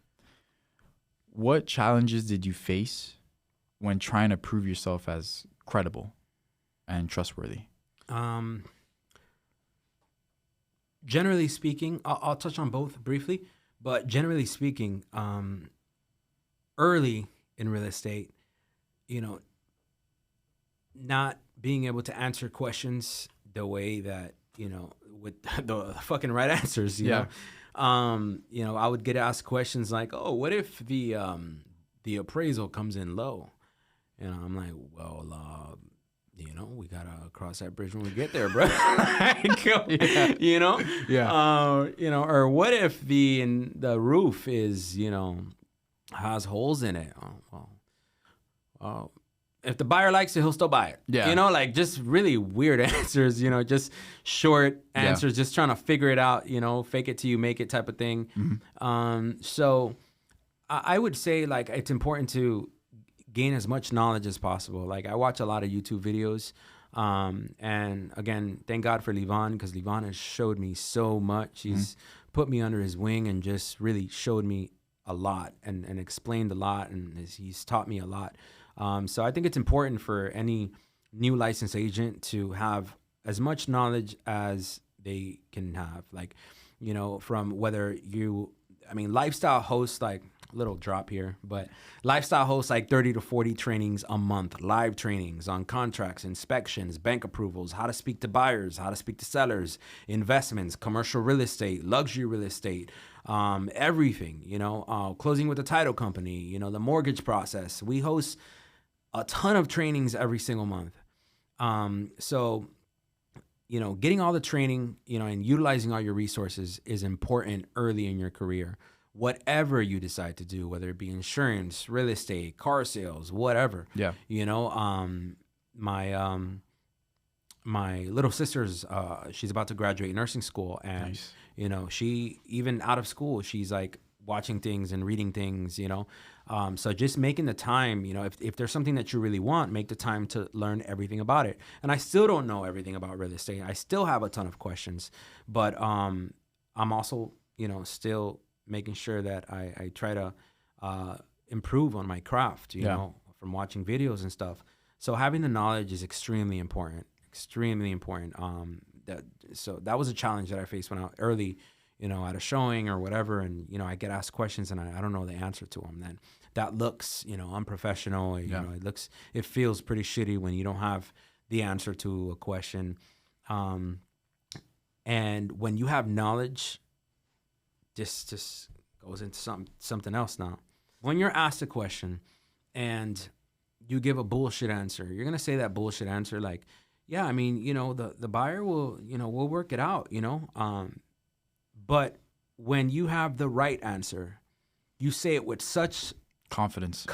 what challenges did you face when trying to prove yourself as credible and trustworthy? Generally speaking, I'll touch on both briefly, but generally speaking, early in real estate, not being able to answer questions the way that, with the fucking right answers, you know, I would get asked questions like, oh, what if the appraisal comes in low? And I'm like, well, we gotta cross that bridge when we get there, bro. Or what if the roof is, has holes in it? If the buyer likes it, he'll still buy it. Yeah. Just really weird answers, just short answers, just trying to figure it out, fake it till you make it type of thing. Mm-hmm. So I would say like it's important to gain as much knowledge as possible. Like I watch a lot of YouTube videos. And again, thank God for Livon, because Livon has showed me so much. He's put me under his wing and just really showed me a lot and explained a lot, and he's taught me a lot. So I think it's important for any new licensed agent to have as much knowledge as they can have. Like, from whether lifestyle hosts, like little drop here, but lifestyle hosts like 30 to 40 trainings a month, live trainings on contracts, inspections, bank approvals, how to speak to buyers, how to speak to sellers, investments, commercial real estate, luxury real estate, everything, closing with the title company, the mortgage process. We host a ton of trainings every single month. So getting all the training, and utilizing all your resources is important early in your career. Whatever you decide to do, whether it be insurance, real estate, car sales, whatever. Yeah. My little sister's she's about to graduate nursing school, and Nice. she, even out of school, she's like watching things and reading things, so just making the time, if there's something that you really want, make the time to learn everything about it. And I still don't know everything about real estate. I still have a ton of questions, but I'm also still making sure that I try to improve on my craft, from watching videos and stuff. So having the knowledge is extremely important. So that was a challenge that I faced when I was early, at a showing or whatever. And, I get asked questions and I don't know the answer to them. Then that looks, unprofessional. It feels pretty shitty when you don't have the answer to a question. And when you have knowledge, just goes into something else now. When you're asked a question and you give a bullshit answer, you're going to say that bullshit answer like, yeah, I mean, the buyer will, we'll work it out, but when you have the right answer, you say it with such confidence.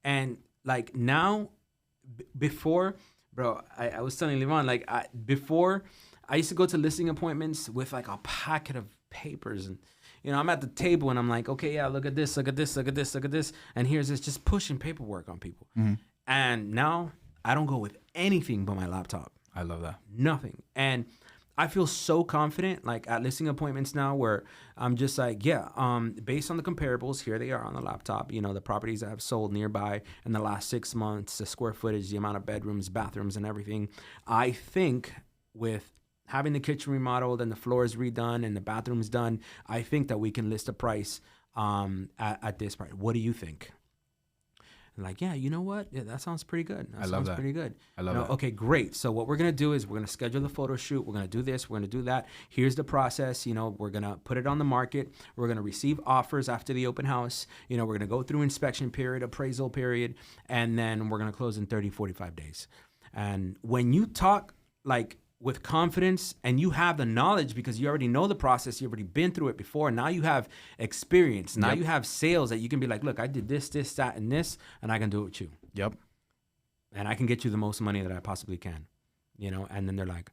And like now, before, bro, I was telling Levan, like before I used to go to listing appointments with like a packet of papers, and I'm at the table and I'm like, okay, yeah, look at this, and here's this, just pushing paperwork on people. Mm-hmm. And now I don't go with anything but my laptop. I love that. Nothing. And I feel so confident, like at listing appointments now, where I'm just like, based on the comparables, here they are on the laptop, the properties that have sold nearby in the last 6 months, the square footage, the amount of bedrooms, bathrooms, and everything. I think with having the kitchen remodeled and the floors redone and the bathrooms done, I think that we can list a price at this price. What do you think? And like, yeah, you know what? Yeah, that sounds pretty good. I love that. Pretty good. I love that. Okay, great. So what we're going to do is we're going to schedule the photo shoot. We're going to do this. We're going to do that. Here's the process. We're going to put it on the market. We're going to receive offers after the open house. We're going to go through inspection period, appraisal period, and then we're going to close in 30, 45 days. And when you talk like with confidence and you have the knowledge because you already know the process, you've already been through it before. Now you have experience. Now you have sales that you can be like, look, I did this, that, and this, and I can do it with you. Yep. And I can get you the most money that I possibly can, and then they're like,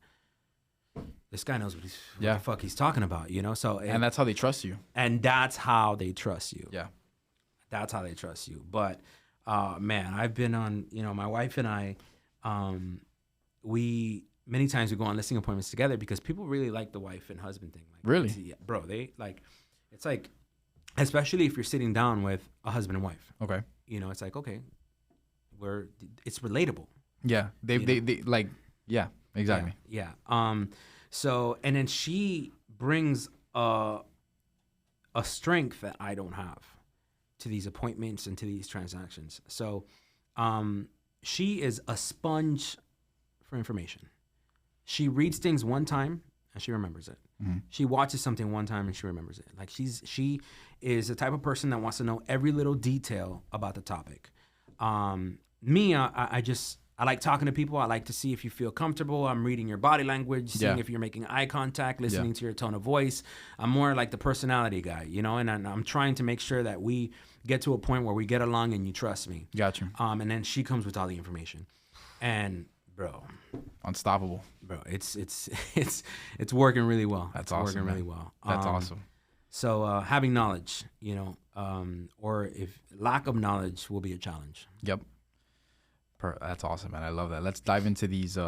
this guy knows what the fuck he's talking about, So, and that's how they trust you. And that's how they trust you. Yeah. That's how they trust you. But, man, I've been on, my wife and I, many times we go on listing appointments together because people really like the wife and husband thing. Like, really? Yeah, bro, they like, it's like, especially if you're sitting down with a husband and wife. Okay. It's like, okay, it's relatable. Yeah. They like, yeah, exactly. Yeah. So, and then she brings a strength that I don't have to these appointments and to these transactions. So, she is a sponge for information. She reads things one time and she remembers it. Mm-hmm. She watches something one time and she remembers it. Like she is the type of person that wants to know every little detail about the topic. Me, I like talking to people. I like to see if you feel comfortable. I'm reading your body language, seeing if you're making eye contact, listening to your tone of voice. I'm more like the personality guy, and I'm trying to make sure that we get to a point where we get along and you trust me. Gotcha. And then she comes with all the information. And bro, unstoppable. Bro, it's working really well. That's awesome. Working really well. That's awesome. So having knowledge, or if lack of knowledge will be a challenge. Yep. That's awesome, man. I love that. Let's dive into these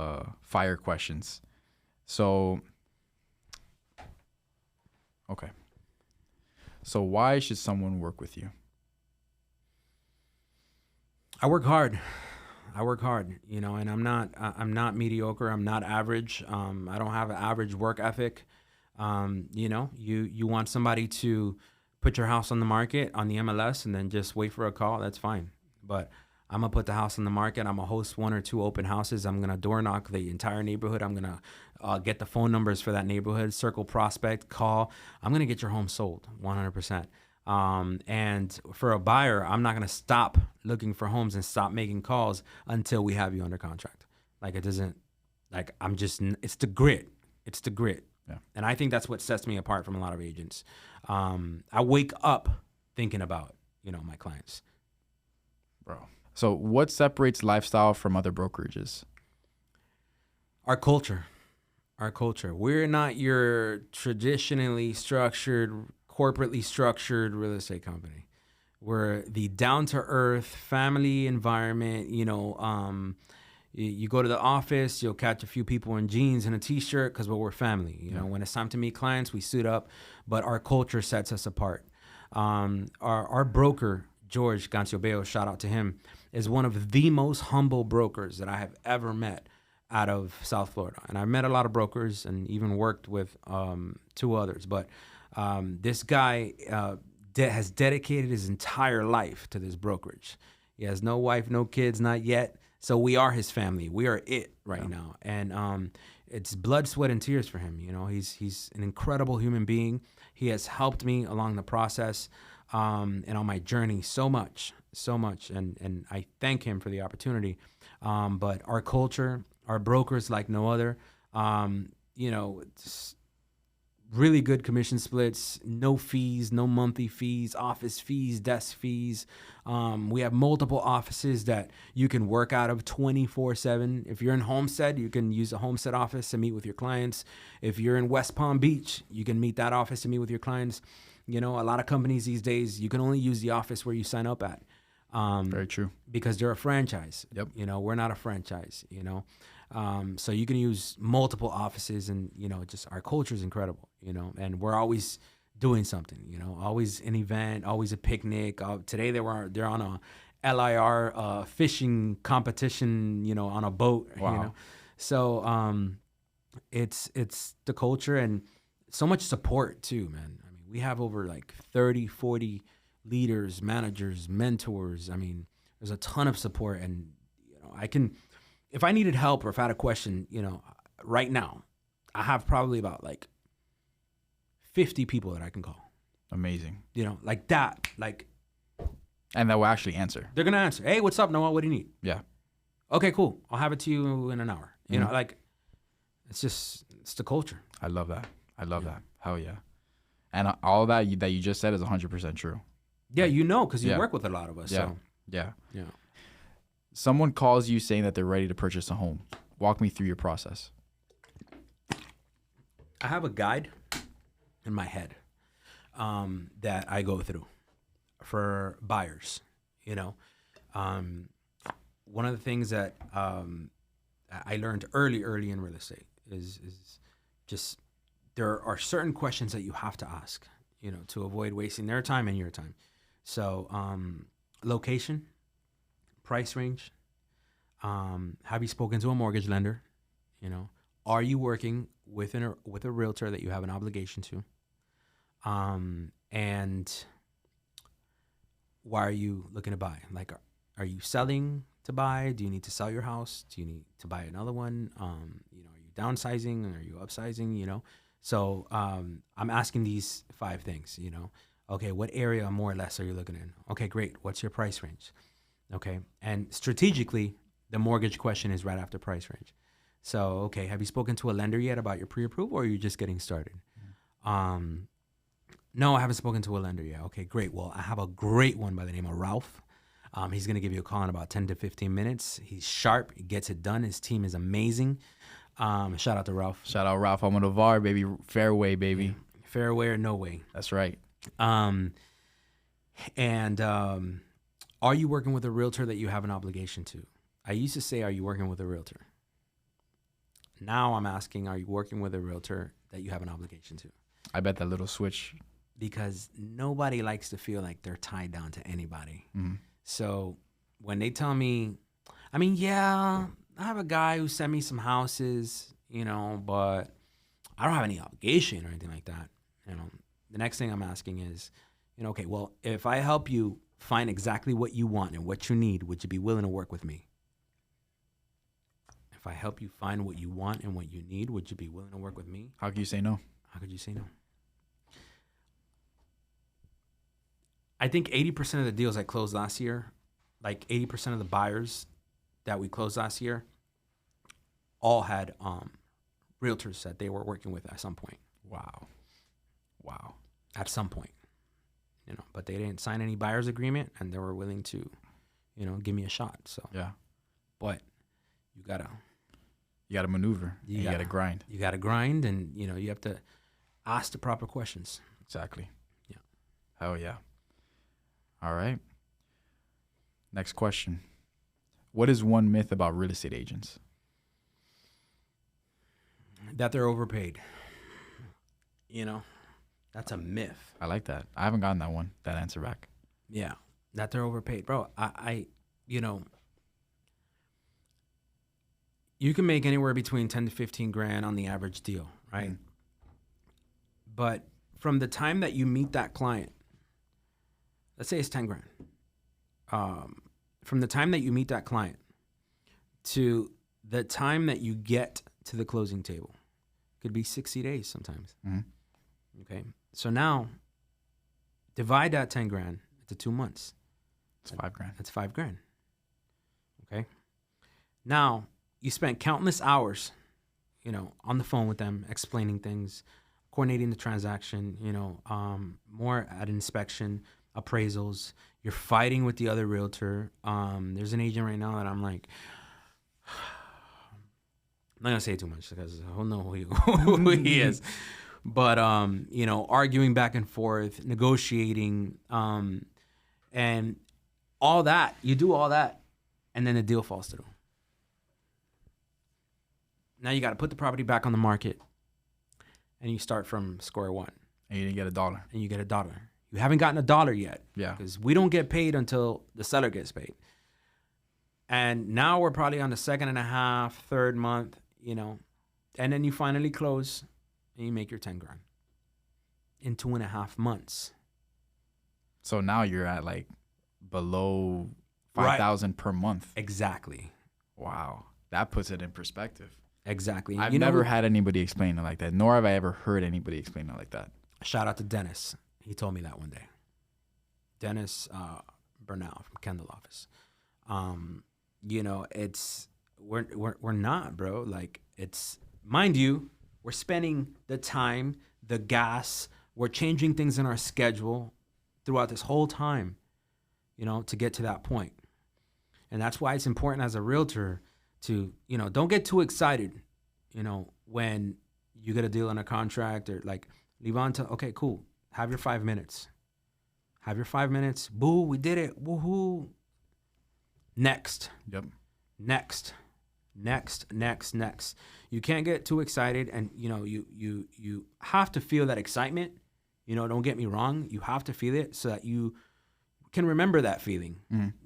fire questions. So, okay. So why should someone work with you? I work hard, and I'm not mediocre. I'm not average. I don't have an average work ethic. You want somebody to put your house on the market on the MLS and then just wait for a call. That's fine. But I'm going to put the house on the market. I'm going to host 1 or 2 open houses. I'm going to door knock the entire neighborhood. I'm going to get the phone numbers for that neighborhood, circle prospect, call. I'm going to get your home sold 100%. And for a buyer, I'm not going to stop looking for homes and stop making calls until we have you under contract. Like, it doesn't Like it's the grit. It's the grit. Yeah. And I think that's what sets me apart from a lot of agents. I wake up thinking about, my clients. Bro. So what separates Lifestyle from other brokerages? Our culture. We're not your traditionally structured, corporately structured real estate company. We're the down-to-earth family environment. You go to the office, you'll catch a few people in jeans and a t-shirt because we're family. You know, when it's time to meet clients, we suit up, but our culture sets us apart. Our broker, George Ganciobeo, shout out to him, is one of the most humble brokers that I have ever met out of South Florida. And I've met a lot of brokers and even worked with 2 others. But this guy has dedicated his entire life to this brokerage. He has no wife, no kids, not yet. So we are his family. We are it right now. And it's blood, sweat, and tears for him. He's an incredible human being. He has helped me along the process and on my journey so much. And I thank him for the opportunity. But our culture, our brokers like no other, it's really good commission splits, no fees, no monthly fees, office fees, desk fees. We have multiple offices that you can work out of 24/7. If you're in Homestead, you can use a Homestead office to meet with your clients. If you're in West Palm Beach, you can meet that office to meet with your clients. A lot of companies these days, you can only use the office where you sign up at. Very true. Because they're a franchise. Yep. We're not a franchise, So you can use multiple offices and, just our culture is incredible, and we're always doing something, always an event, always a picnic. Today they're on a LIR fishing competition, on a boat. Wow. So it's the culture and so much support too, man. I mean, we have over like 30, 40 leaders, managers, mentors. I mean, there's a ton of support, and if I needed help or if I had a question, right now, I have probably about like 50 people that I can call. Amazing. Like that, And that will actually answer. they're gonna answer. Hey, what's up, Noel? What do you need? Yeah. Okay, cool. I'll have it to you in an hour. It's the culture. I love that. Hell yeah. And all that you just said is 100% true. Yeah, because you work with a lot of us. Yeah. So. Yeah. Yeah. Someone calls you saying that they're ready to purchase a home. Walk me through your process. I have a guide in my head that I go through for buyers. One of the things that I learned early in real estate is just there are certain questions that you have to ask, to avoid wasting their time and your time. So location, price range. Have you spoken to a mortgage lender? Are you working with a realtor that you have an obligation to? And why are you looking to buy? Like, are you selling to buy? Do you need to sell your house? Do you need to buy another one? Are you downsizing? Are you upsizing? So I'm asking these 5 things. Okay, what area more or less are you looking in? Okay, great. What's your price range? Okay, and strategically, the mortgage question is right after price range. So, okay, have you spoken to a lender yet about your pre-approval, or are you just getting started? No, I haven't spoken to a lender yet. Okay, great. Well, I have a great one by the name of Ralph. He's going to give you a call in about 10 to 15 minutes. He's sharp. He gets it done. His team is amazing. Shout out to Ralph. Shout out Ralph Almodovar, baby. Fairway, baby. Yeah. Fairway or no way. That's right. Are you working with a realtor that you have an obligation to? I used to say, are you working with a realtor? Now I'm asking, are you working with a realtor that you have an obligation to? I bet that little switch. Because nobody likes to feel like they're tied down to anybody. Mm-hmm. So when they tell me, I have a guy who sent me some houses, but I don't have any obligation or anything like that. The next thing I'm asking is, okay, well, if I help you find exactly what you want and what you need, would you be willing to work with me? If I help you find what you want and what you need, would you be willing to work with me? How can you say no? How could you say no? I think 80% of the deals I closed last year, like 80% of the buyers that we closed last year, all had realtors that they were working with at some point. Wow. At some point, but they didn't sign any buyer's agreement, and they were willing to, give me a shot. So Yeah. but you gotta maneuver. You gotta grind. You gotta grind, and you have to ask the proper questions. Exactly. Yeah. Hell yeah. All right. Next question. What is one myth about real estate agents? That they're overpaid. That's a myth. I like that. I haven't gotten that answer back. Yeah, that they're overpaid, bro. You can make anywhere between 10 to 15 grand on the average deal, right? Mm. But from the time that you meet that client, let's say it's 10 grand. From the time that you meet that client to the time that you get to the closing table, could be 60 days sometimes. Mm-hmm. Okay. So now divide that 10 grand into 2 months. It's 5 grand. That's 5 grand. Okay. Now you spent countless hours, on the phone with them, explaining things, coordinating the transaction, more at inspection, appraisals. You're fighting with the other realtor. There's an agent right now that I'm like, I'm not gonna say too much because I don't know who he is. But arguing back and forth, negotiating, and all that. You do all that, and then the deal falls through. Now you got to put the property back on the market, and you start from square one. And you didn't get $1. And you get $1. You haven't gotten $1 yet. Yeah. Because we don't get paid until the seller gets paid. And now we're probably on the second and a half, third month, and then you finally close. And you make your 10 grand in 2.5 months. So now you're at like below 5,000 per month. Exactly. Wow. That puts it in perspective. Exactly. I've never had anybody explain it like that, nor have I ever heard anybody explain it like that. Shout out to Dennis. He told me that one day. Dennis Bernal from Kendall office. It's we're not, bro. Like, it's, mind you, we're spending the time, the gas, we're changing things in our schedule throughout this whole time, to get to that point. And that's why it's important as a realtor to, don't get too excited, when you get a deal on a contract or like, leave on to, okay, cool. Have your 5 minutes. Have your 5 minutes. Boo, we did it. Woohoo. Next. Yep. Next. You can't get too excited, and you have to feel that excitement. Don't get me wrong. You have to feel it so that you can remember that feeling,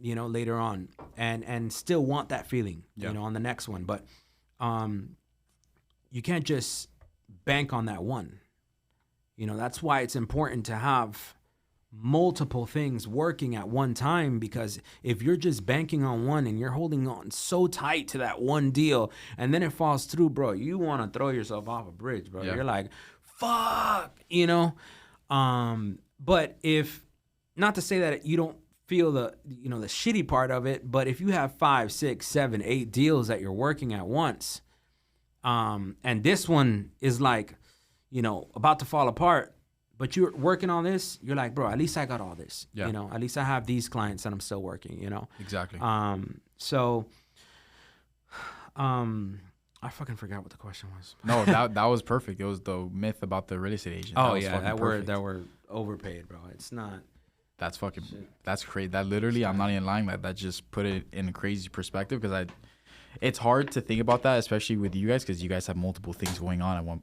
later on, and still want that feeling, on the next one. But you can't just bank on that one. That's why it's important to have multiple things working at one time, because if you're just banking on one and you're holding on so tight to that one deal and then it falls through, bro, you want to throw yourself off a bridge, bro. Yeah. You're like, fuck, but if, not to say that you don't feel the shitty part of it, but if you have 5, 6, 7, 8 deals that you're working at once, and this one is like, about to fall apart, but you're working on this, you're like, bro, at least I got all this. Yeah. At least I have these clients that I'm still working, Exactly. I fucking forgot what the question was. No, that was perfect. It was the myth about the real estate agent. Oh, yeah, that we're overpaid, bro. It's not. That's fucking, that's crazy. That literally, I'm not even lying, that just put it in a crazy perspective, because it's hard to think about that, especially with you guys, because you guys have multiple things going on at one.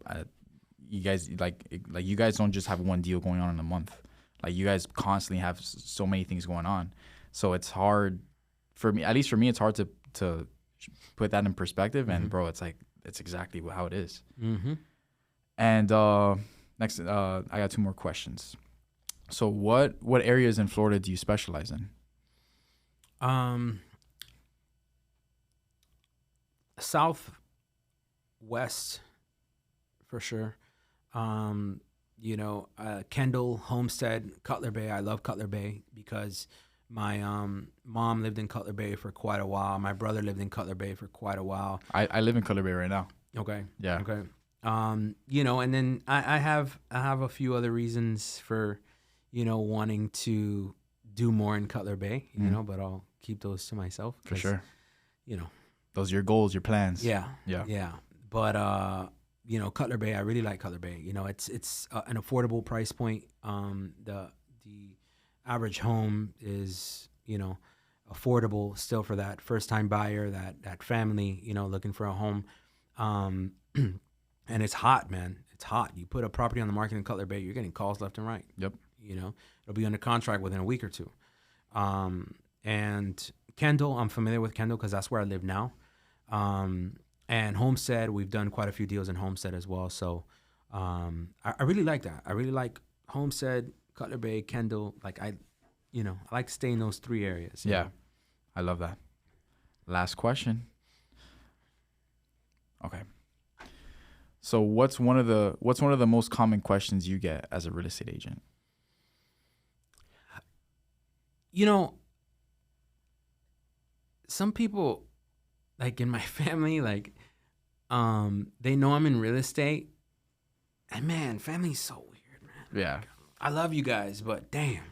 You guys you guys don't just have one deal going on in a month. Like, you guys constantly have so many things going on. So it's hard for me, at least for me, it's hard to put that in perspective. And bro, it's like, it's exactly how it is. Mm-hmm. And next, I got 2 more questions. So what areas in Florida do you specialize in? Southwest, for sure. Kendall, Homestead, Cutler Bay. I love Cutler Bay because My mom lived in Cutler Bay for quite a while. My brother lived in Cutler Bay for quite a while. I live in Cutler Bay right now. Okay. Yeah. Okay. And then I have a few other reasons for, wanting to do more in Cutler Bay, but I'll keep those to myself. For sure. Those are your goals, your plans. Yeah. But Cutler Bay, I really like Cutler Bay. It's an affordable price point. The average home is, affordable still for that first time buyer, that family, looking for a home. And it's hot, man. It's hot. You put a property on the market in Cutler Bay, you're getting calls left and right. Yep. It'll be under contract within a week or two. And Kendall, I'm familiar with Kendall because that's where I live now. And Homestead, we've done quite a few deals in Homestead as well. So I really like that. I really like Homestead, Cutler Bay, Kendall. Like I like to stay in those three areas. Yeah, I love that. Last question. Okay. So what's one of the most common questions you get as a real estate agent? Some people, like in my family, like, they know I'm in real estate, and man, family's so weird, man. Yeah. Like, I love you guys, but damn.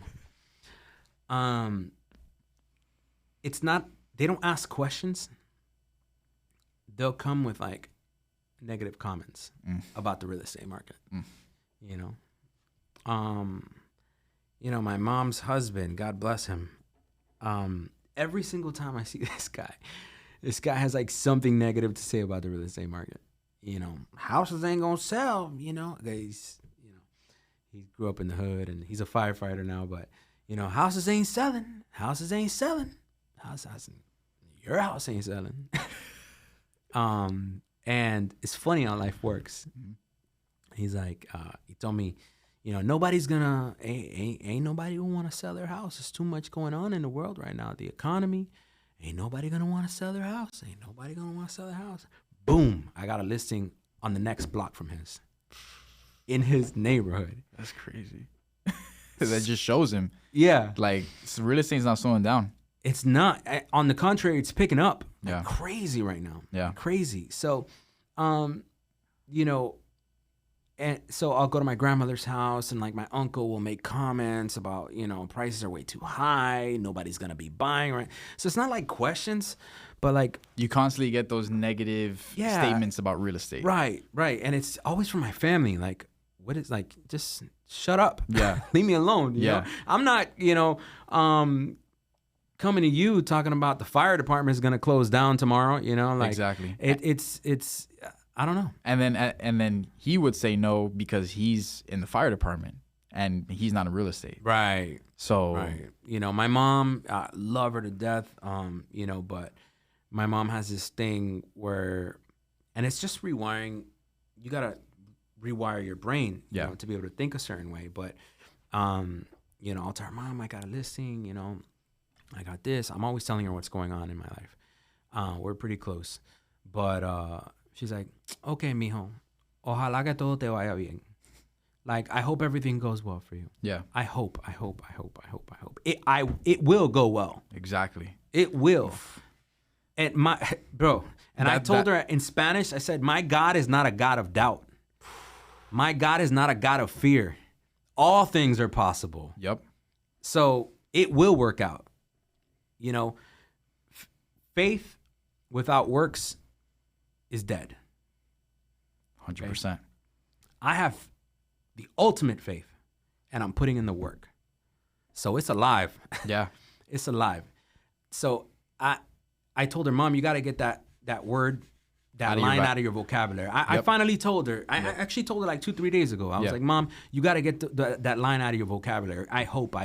It's not, they don't ask questions. They'll come with like negative comments about the real estate market. My mom's husband, God bless him. Every single time I see this guy has like something negative to say about the real estate market. Houses ain't gonna sell. He grew up in the hood and he's a firefighter now, but houses ain't selling. Houses ain't selling. Your house ain't selling. And it's funny how life works. He's like, he told me, nobody's gonna, ain't nobody gonna want to sell their house. There's too much going on in the world right now. The economy, ain't nobody gonna want to sell their house. Ain't nobody gonna want to sell their house. Boom, I got a listing on the next block from his, in his neighborhood. That's crazy. That just shows him. Yeah. Like, real estate's not slowing down. It's not. On the contrary, it's picking up. Yeah. Like crazy right now. Yeah. Crazy. So, and so I'll go to my grandmother's house and like my uncle will make comments about, prices are way too high. Nobody's going to be buying, right? So it's not like questions, but like. You constantly get those negative statements about real estate. Right. And it's always from my family. Like, what is like, just shut up. Yeah. Leave me alone. You know? I'm not, coming to you talking about the fire department is going to close down tomorrow, like exactly. It's I don't know. And then he would say no because he's in the fire department and he's not in real estate. Right. So, right. My mom, I love her to death. But my mom has this thing where, and it's just rewiring. You got to rewire your brain, to be able to think a certain way. But, I'll tell her, Mom, I got a listing, I got this. I'm always telling her what's going on in my life. We're pretty close. But she's like, okay, mijo, ojalá que todo te vaya bien. Like, I hope everything goes well for you. Yeah. I hope. It will go well. Exactly. It will. And I told her in Spanish, I said, my God is not a God of doubt. My God is not a God of fear. All things are possible. Yep. So it will work out. Faith without works is dead. 100%. Okay? I have the ultimate faith, and I'm putting in the work. So it's alive. Yeah. It's alive. So I told her, Mom, you got to get that word, that line out of your vocabulary. I finally told her. I actually told her like 2-3 days ago. I was like, Mom, you got to get that line out of your vocabulary. I hope.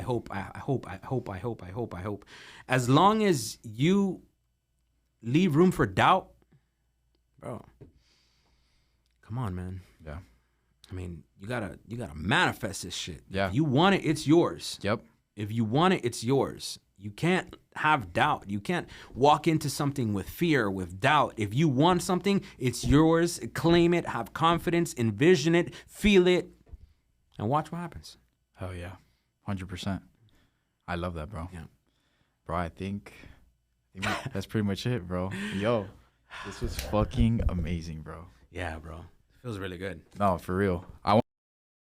As long as you leave room for doubt, bro, come on, man. Yeah. I mean, you gotta manifest this shit. Yeah. If you want it, it's yours. Yep. If you want it, it's yours. You can't have doubt. You can't walk into something with fear, with doubt. If you want something, it's yours. Claim it, have confidence, envision it, feel it, and watch what happens. Hell yeah. 100%. I love that, bro. Yeah. Bro, I think that's pretty much it, bro. Yo, this was fucking amazing, bro. Yeah, bro. Feels really good. No, for real. I